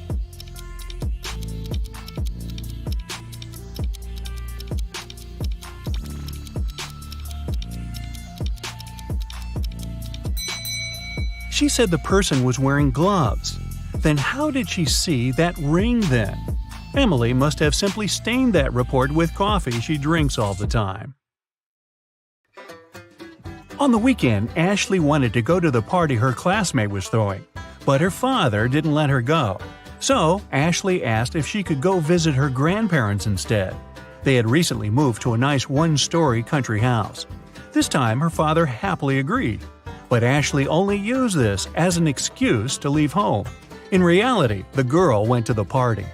She said the person was wearing gloves. Then how did she see that ring then? Emily must have simply stained that report with coffee she drinks all the time. On the weekend, Ashley wanted to go to the party her classmate was throwing, but her father didn't let her go. So, Ashley asked if she could go visit her grandparents instead. They had recently moved to a nice 1-story country house. This time, her father happily agreed. But Ashley only used this as an excuse to leave home. In reality, the girl went to the party.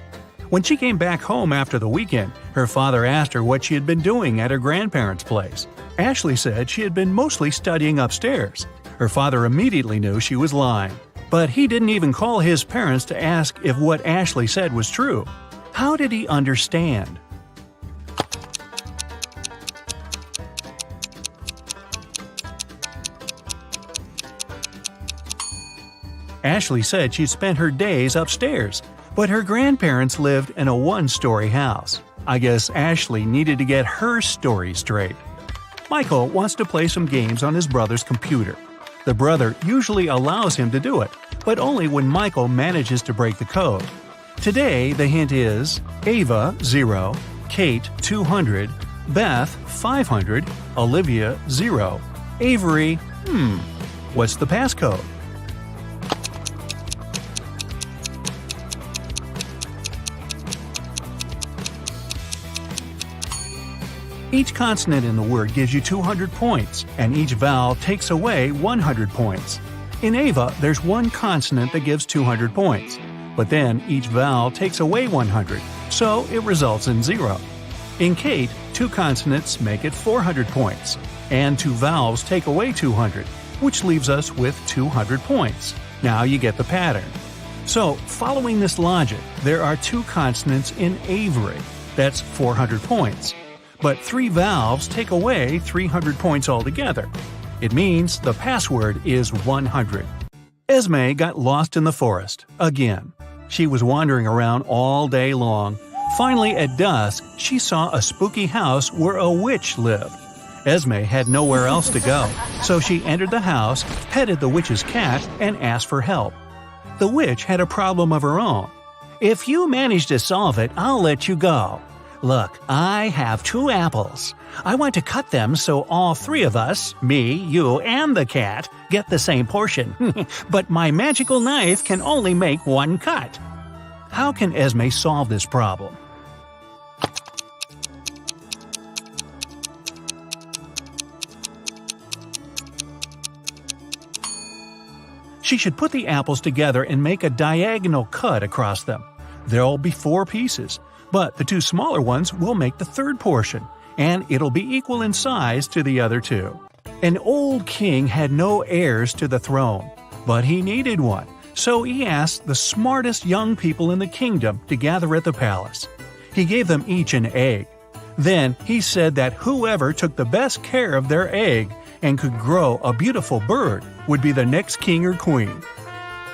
When she came back home after the weekend, her father asked her what she had been doing at her grandparents' place. Ashley said she had been mostly studying upstairs. Her father immediately knew she was lying. But he didn't even call his parents to ask if what Ashley said was true. How did he understand? Ashley said she'd spent her days upstairs, but her grandparents lived in a 1-story house. I guess Ashley needed to get her story straight. Michael wants to play some games on his brother's computer. The brother usually allows him to do it, but only when Michael manages to break the code. Today, the hint is Ava 0, Kate 200, Beth 500, Olivia 0, Avery, what's the passcode? Each consonant in the word gives you 200 points, and each vowel takes away 100 points. In Ava, there's one consonant that gives 200 points, but then each vowel takes away 100, so it results in 0. In Kate, 2 consonants make it 400 points, and 2 vowels take away 200, which leaves us with 200 points. Now you get the pattern. So, following this logic, there are 2 consonants in Avery. That's 400 points. But 3 valves take away 300 points altogether. It means the password is 100. Esme got lost in the forest, again. She was wandering around all day long. Finally, at dusk, she saw a spooky house where a witch lived. Esme had nowhere else to go, so she entered the house, petted the witch's cat, and asked for help. The witch had a problem of her own. "If you manage to solve it, I'll let you go. Look, I have 2 apples. I want to cut them so all 3 of us, me, you, and the cat, get the same portion. But my magical knife can only make 1 cut." How can Esme solve this problem? She should put the apples together and make a diagonal cut across them. There'll be 4 pieces, but the 2 smaller ones will make the 3rd portion, and it'll be equal in size to the other 2. An old king had no heirs to the throne, but he needed one, so he asked the smartest young people in the kingdom to gather at the palace. He gave them each an egg. Then he said that whoever took the best care of their egg and could grow a beautiful bird would be the next king or queen.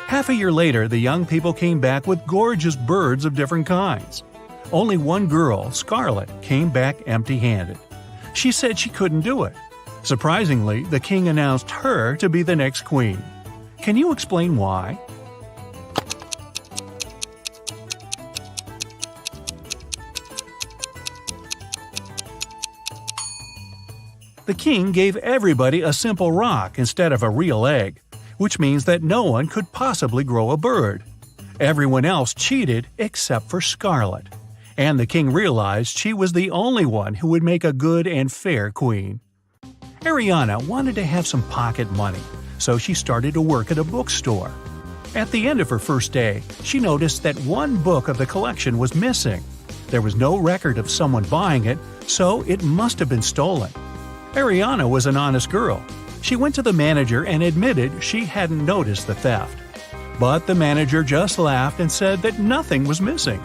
Half a year later, the young people came back with gorgeous birds of different kinds. Only one girl, Scarlet, came back empty-handed. She said she couldn't do it. Surprisingly, the king announced her to be the next queen. Can you explain why? The king gave everybody a simple rock instead of a real egg, which means that no one could possibly grow a bird. Everyone else cheated except for Scarlet, and the king realized she was the only one who would make a good and fair queen. Ariana wanted to have some pocket money, so she started to work at a bookstore. At the end of her first day, she noticed that one book of the collection was missing. There was no record of someone buying it, so it must have been stolen. Ariana was an honest girl. She went to the manager and admitted she hadn't noticed the theft. But the manager just laughed and said that nothing was missing.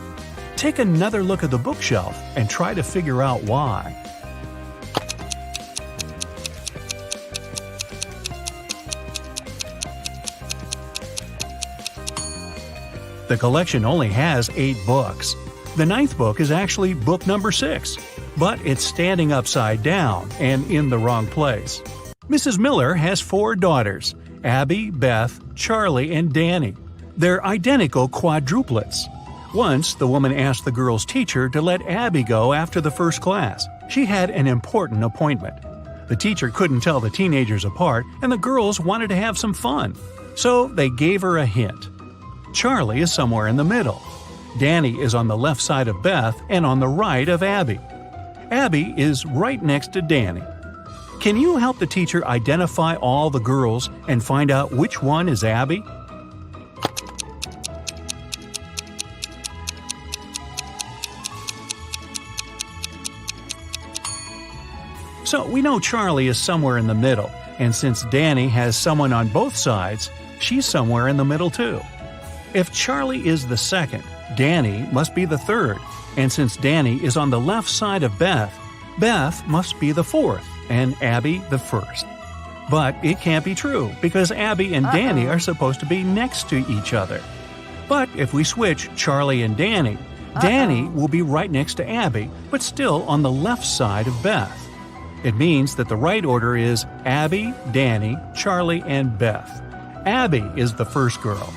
Take another look at the bookshelf and try to figure out why. The collection only has 8 books. The 9th book is actually book number 6, but it's standing upside down and in the wrong place. Mrs. Miller has 4 daughters, Abby, Beth, Charlie, and Danny. They're identical quadruplets. Once, the woman asked the girl's teacher to let Abby go after the first class. She had an important appointment. The teacher couldn't tell the teenagers apart, and the girls wanted to have some fun, so they gave her a hint. Charlie is somewhere in the middle. Danny is on the left side of Beth and on the right of Abby. Abby is right next to Danny. Can you help the teacher identify all the girls and find out which one is Abby? So we know Charlie is somewhere in the middle, and since Danny has someone on both sides, she's somewhere in the middle too. If Charlie is the second, Danny must be the third, and since Danny is on the left side of Beth, Beth must be the fourth, and Abby the first. But it can't be true, because Abby and Danny are supposed to be next to each other. But if we switch Charlie and Danny, Danny will be right next to Abby, but still on the left side of Beth. It means that the right order is Abby, Danny, Charlie, and Beth. Abby is the first girl.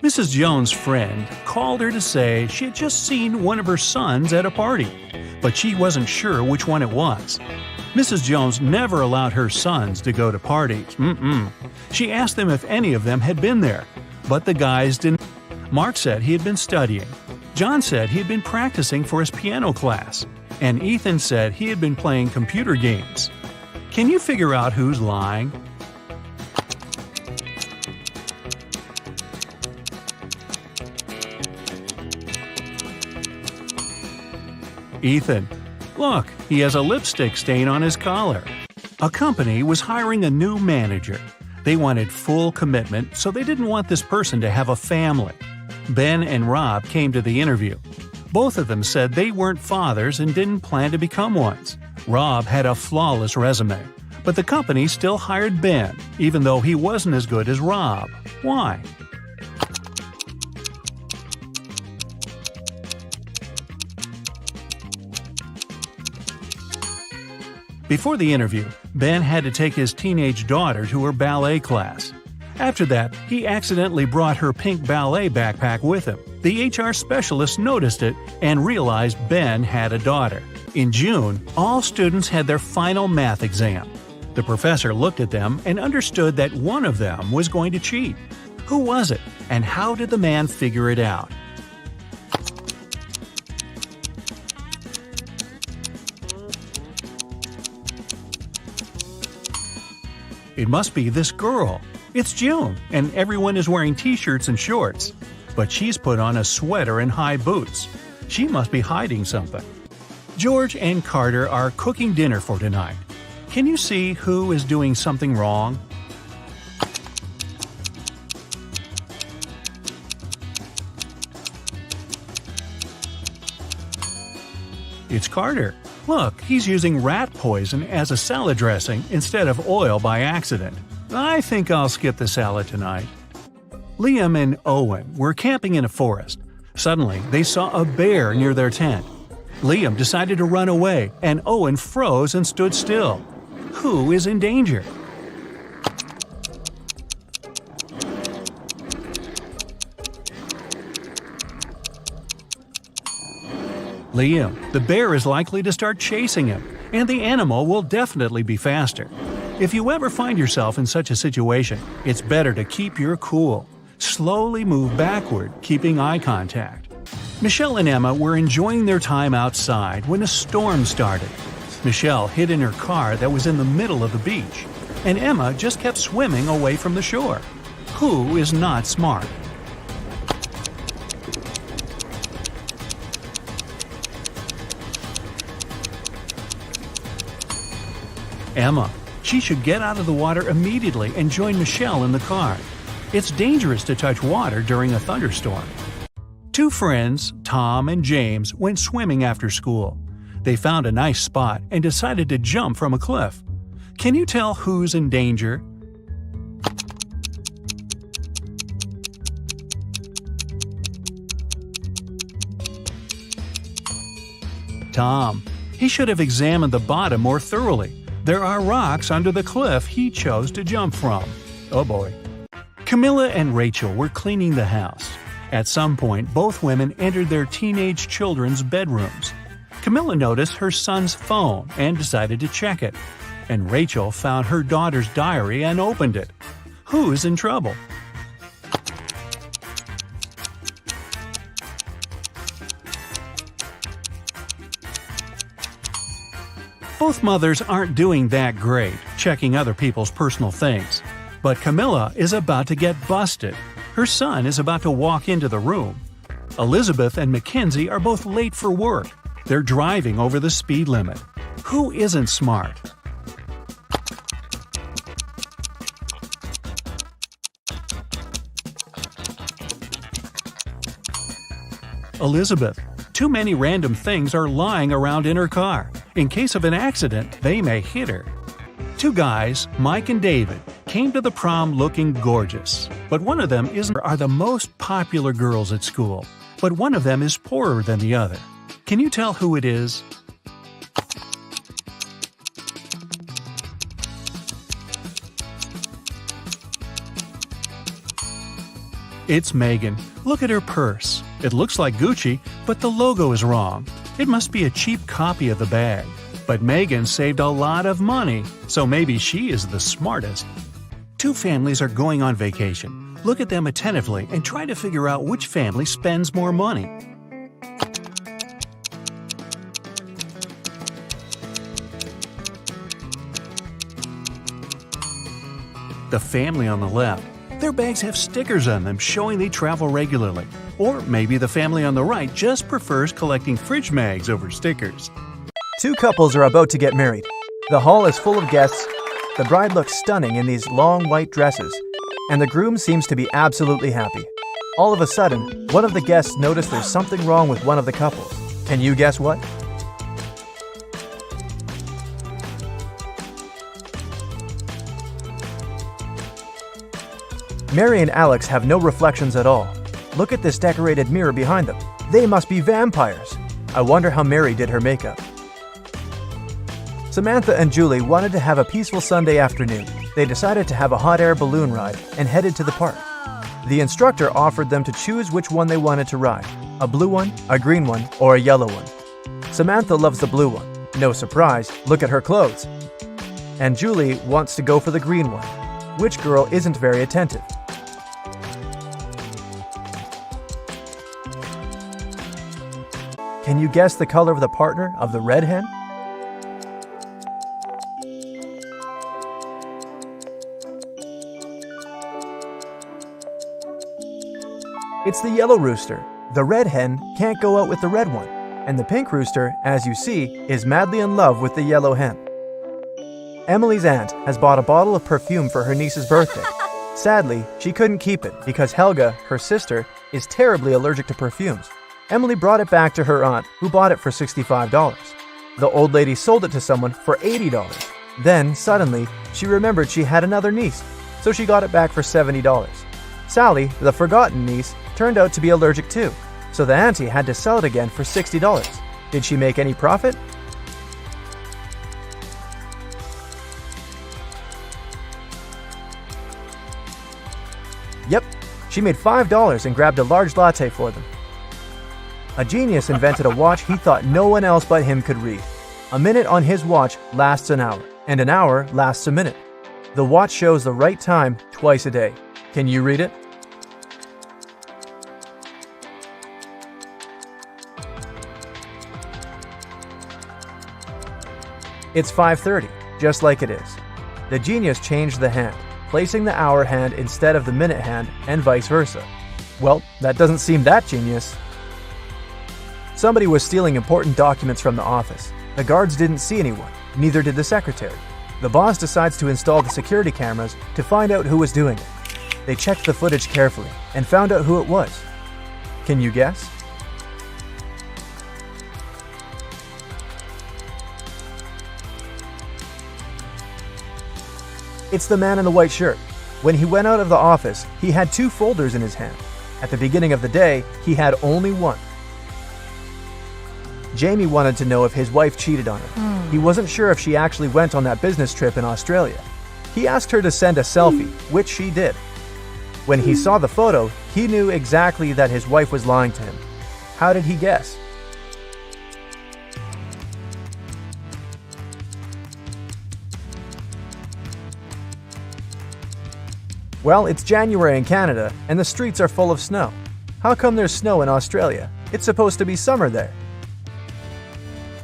Mrs. Jones' friend called her to say she had just seen one of her sons at a party, but she wasn't sure which one it was. Mrs. Jones never allowed her sons to go to parties. She asked them if any of them had been there, but the guys didn't. Mark said he had been studying. John said he had been practicing for his piano class. And Ethan said he had been playing computer games. Can you figure out who's lying? Ethan. Look, he has a lipstick stain on his collar. A company was hiring a new manager. They wanted full commitment, so they didn't want this person to have a family. Ben and Rob came to the interview. Both of them said they weren't fathers and didn't plan to become ones. Rob had a flawless resume, but the company still hired Ben, even though he wasn't as good as Rob. Why? Before the interview, Ben had to take his teenage daughter to her ballet class. After that, he accidentally brought her pink ballet backpack with him. The HR specialist noticed it and realized Ben had a daughter. In June, all students had their final math exam. The professor looked at them and understood that one of them was going to cheat. Who was it, and how did the man figure it out? It must be this girl. It's June, and everyone is wearing t-shirts and shorts. But she's put on a sweater and high boots. She must be hiding something. George and Carter are cooking dinner for tonight. Can you see who is doing something wrong? It's Carter. Look, he's using rat poison as a salad dressing instead of oil by accident. I think I'll skip the salad tonight. Liam and Owen were camping in a forest. Suddenly, they saw a bear near their tent. Liam decided to run away, and Owen froze and stood still. Who is in danger? Liam. The bear is likely to start chasing him, and the animal will definitely be faster. If you ever find yourself in such a situation, it's better to keep your cool. Slowly move backward, keeping eye contact. Michelle and Emma were enjoying their time outside when a storm started. Michelle hid in her car that was in the middle of the beach, and Emma just kept swimming away from the shore. Who is not smart? Emma. She should get out of the water immediately and join Michelle in the car. It's dangerous to touch water during a thunderstorm. Two friends, Tom and James, went swimming after school. They found a nice spot and decided to jump from a cliff. Can you tell who's in danger? Tom. He should have examined the bottom more thoroughly. There are rocks under the cliff he chose to jump from. Oh boy. Camilla and Rachel were cleaning the house. At some point, both women entered their teenage children's bedrooms. Camilla noticed her son's phone and decided to check it. And Rachel found her daughter's diary and opened it. Who's in trouble? Both mothers aren't doing that great, checking other people's personal things. But Camilla is about to get busted. Her son is about to walk into the room. Elizabeth and Mackenzie are both late for work. They're driving over the speed limit. Who isn't smart? Elizabeth. Too many random things are lying around in her car. In case of an accident, they may hit her. Two guys, Mike and David, came to the prom looking gorgeous. But one of them are the most popular girls at school. But one of them is poorer than the other. Can you tell who it is? It's Megan. Look at her purse. It looks like Gucci, but the logo is wrong. It must be a cheap copy of the bag. But Megan saved a lot of money, so maybe she is the smartest. Two families are going on vacation. Look at them attentively and try to figure out which family spends more money. The family on the left. Their bags have stickers on them showing they travel regularly. Or maybe the family on the right just prefers collecting fridge mags over stickers. Two couples are about to get married. The hall is full of guests, The bride looks stunning in these long white dresses, and the groom seems to be absolutely happy. All of a sudden, one of the guests noticed there's something wrong with one of the couples. Can you guess what? Mary and Alex have no reflections at all. Look at this decorated mirror behind them. They must be vampires. I wonder how Mary did her makeup. Samantha and Julie wanted to have a peaceful Sunday afternoon. They decided to have a hot air balloon ride and headed to the park. The instructor offered them to choose which one they wanted to ride, a blue one, a green one, or a yellow one. Samantha loves the blue one. No surprise, look at her clothes. And Julie wants to go for the green one. Which girl isn't very attentive? Can you guess the color of the partner of the red hen? It's the yellow rooster. The red hen can't go out with the red one, and the pink rooster, as you see, is madly in love with the yellow hen. Emily's aunt has bought a bottle of perfume for her niece's birthday. Sadly, she couldn't keep it because Helga, her sister, is terribly allergic to perfumes. Emily brought it back to her aunt, who bought it for $65. The old lady sold it to someone for $80. Then, suddenly, she remembered she had another niece, so she got it back for $70. Sally, the forgotten niece, turned out to be allergic too, so the auntie had to sell it again for $60. Did she make any profit? Yep, she made $5 and grabbed a large latte for them. A genius invented a watch he thought no one else but him could read. A minute on his watch lasts an hour, and an hour lasts a minute. The watch shows the right time twice a day. Can you read it? It's 5:30, just like it is. The genius changed the hand, placing the hour hand instead of the minute hand, and vice versa. Well, that doesn't seem that genius. Somebody was stealing important documents from the office. The guards didn't see anyone, neither did the secretary. The boss decides to install the security cameras to find out who was doing it. They checked the footage carefully and found out who it was. Can you guess? It's the man in the white shirt. When he went out of the office, he had 2 folders in his hand. At the beginning of the day, he had only one. Jamie wanted to know if his wife cheated on him. He wasn't sure if she actually went on that business trip in Australia. He asked her to send a selfie, which she did. When he saw the photo, he knew exactly that his wife was lying to him. How did he guess? Well, it's January in Canada, and the streets are full of snow. How come there's snow in Australia? It's supposed to be summer there.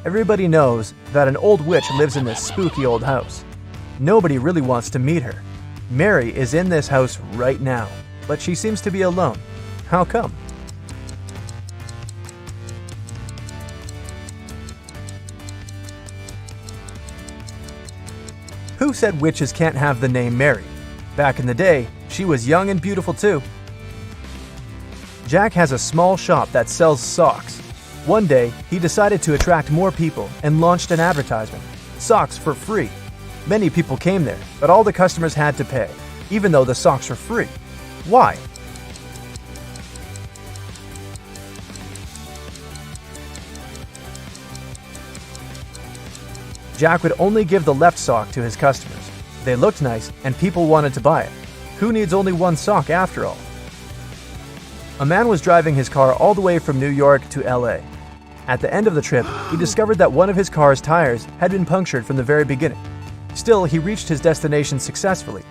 Everybody knows that an old witch lives in this spooky old house. Nobody really wants to meet her. Mary is in this house right now, but she seems to be alone. How come? Who said witches can't have the name Mary? Back in the day, she was young and beautiful too. Jack has a small shop that sells socks. One day, he decided to attract more people and launched an advertisement. Socks for free. Many people came there, but all the customers had to pay, even though the socks were free. Why? Jack would only give the left sock to his customers. They looked nice, and people wanted to buy it. Who needs only one sock after all? A man was driving his car all the way from New York to LA. At the end of the trip, he discovered that one of his car's tires had been punctured from the very beginning. Still, he reached his destination successfully.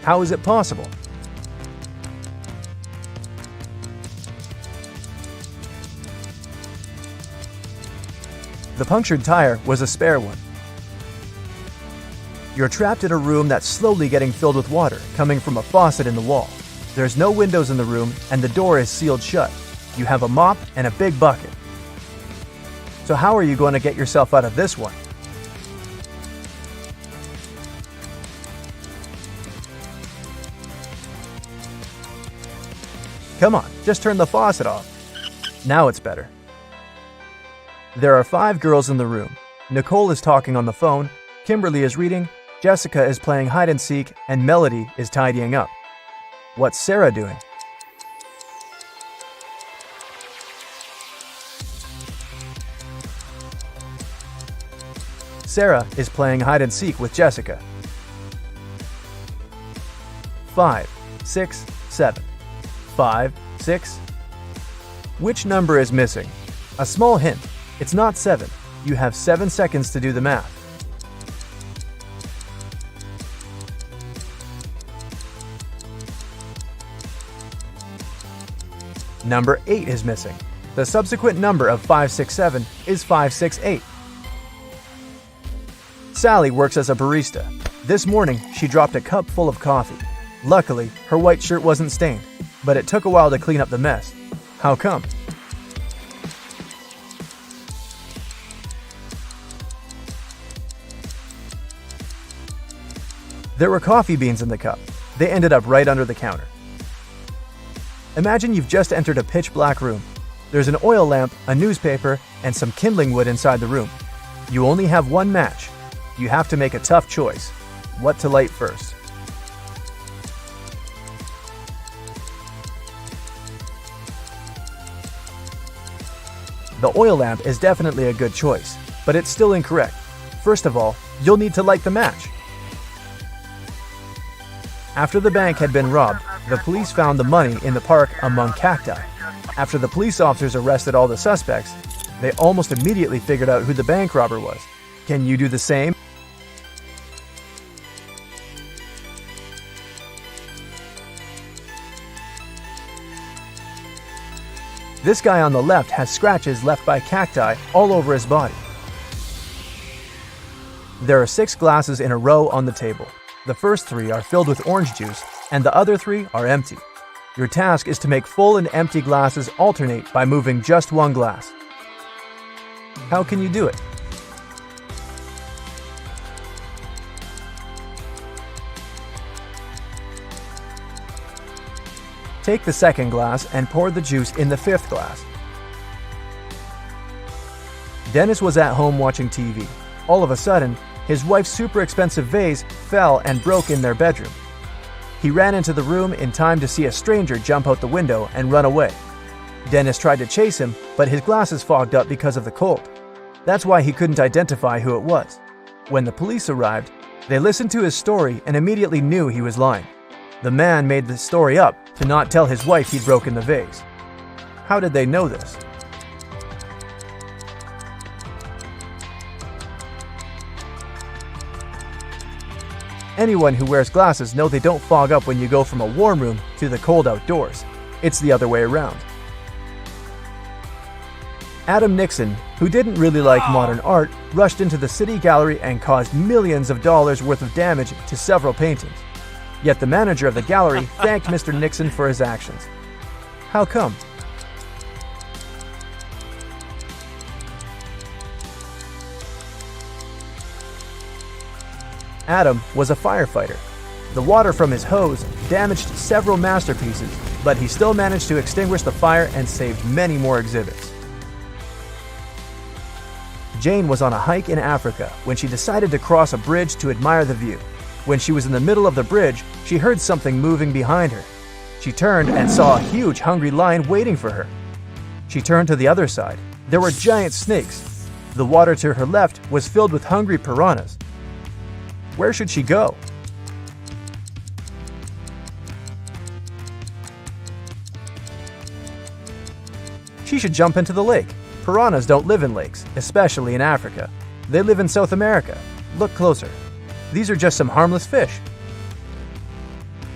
How is it possible? The punctured tire was a spare one. You're trapped in a room that's slowly getting filled with water coming from a faucet in the wall. There's no windows in the room and the door is sealed shut. You have a mop and a big bucket. So how are you going to get yourself out of this one? Come on, just turn the faucet off. Now it's better. There are 5 girls in the room. Nicole is talking on the phone, Kimberly is reading, Jessica is playing hide and seek, and Melody is tidying up. What's Sarah doing? Sarah is playing hide and seek with Jessica. 5, 6, 7. 5, 6. Which number is missing? A small hint. It's not 7. You have 7 seconds to do the math. Number 8 is missing. The subsequent number of 567 is 568. Sally works as a barista. This morning, she dropped a cup full of coffee. Luckily, her white shirt wasn't stained, but it took a while to clean up the mess. How come? There were coffee beans in the cup. They ended up right under the counter. Imagine you've just entered a pitch-black room. There's an oil lamp, a newspaper, and some kindling wood inside the room. You only have one match. You have to make a tough choice. What to light first? The oil lamp is definitely a good choice, but it's still incorrect. First of all, you'll need to light the match. After the bank had been robbed, the police found the money in the park among cacti. After the police officers arrested all the suspects, they almost immediately figured out who the bank robber was. Can you do the same? This guy on the left has scratches left by cacti all over his body. There are 6 glasses in a row on the table. The first 3 are filled with orange juice, and the other 3 are empty. Your task is to make full and empty glasses alternate by moving just one glass. How can you do it? Take the second glass and pour the juice in the 5th glass. Dennis was at home watching TV. All of a sudden, his wife's super expensive vase fell and broke in their bedroom. He ran into the room in time to see a stranger jump out the window and run away. Dennis tried to chase him, but his glasses fogged up because of the cold. That's why he couldn't identify who it was. When the police arrived, they listened to his story and immediately knew he was lying. The man made the story up to not tell his wife he'd broken the vase. How did they know this? Anyone who wears glasses know they don't fog up when you go from a warm room to the cold outdoors. It's the other way around. Adam Nixon, who didn't really like modern art, rushed into the city gallery and caused millions of dollars worth of damage to several paintings. Yet the manager of the gallery thanked Mr. Nixon for his actions. How come? Adam was a firefighter. The water from his hose damaged several masterpieces, but he still managed to extinguish the fire and saved many more exhibits. Jane was on a hike in Africa when she decided to cross a bridge to admire the view. When she was in the middle of the bridge, she heard something moving behind her. She turned and saw a huge hungry lion waiting for her. She turned to the other side. There were giant snakes. The water to her left was filled with hungry piranhas. Where should she go? She should jump into the lake. Piranhas don't live in lakes, especially in Africa. They live in South America. Look closer. These are just some harmless fish.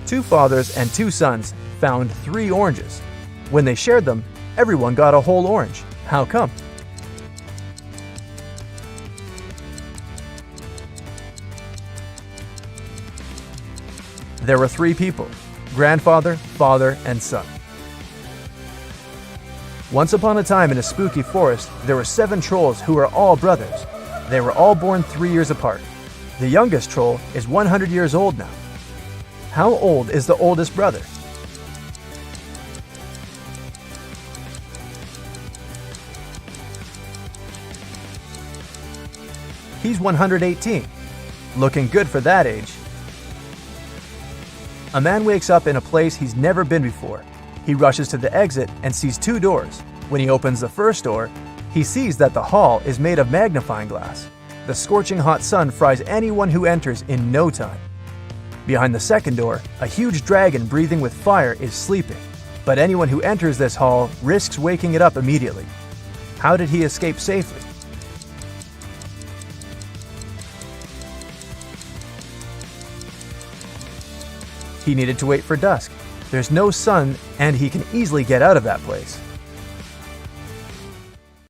2 fathers and 2 sons found 3 oranges. When they shared them, everyone got a whole orange. How come? There were 3 people: grandfather, father, and son. Once upon a time in a spooky forest, there were 7 trolls who were all brothers. They were all born 3 years apart. The youngest troll is 100 years old now. How old is the oldest brother? He's 118. Looking good for that age. A man wakes up in a place he's never been before. He rushes to the exit and sees two doors. When he opens the first door, he sees that the hall is made of magnifying glass. The scorching hot sun fries anyone who enters in no time. Behind the second door, a huge dragon breathing with fire is sleeping. But anyone who enters this hall risks waking it up immediately. How did he escape safely? He needed to wait for dusk. There's no sun, and he can easily get out of that place.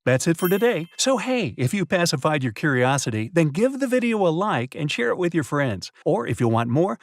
That's it for today. So hey, if you pacified your curiosity, then give the video a like and share it with your friends. Or if you want more,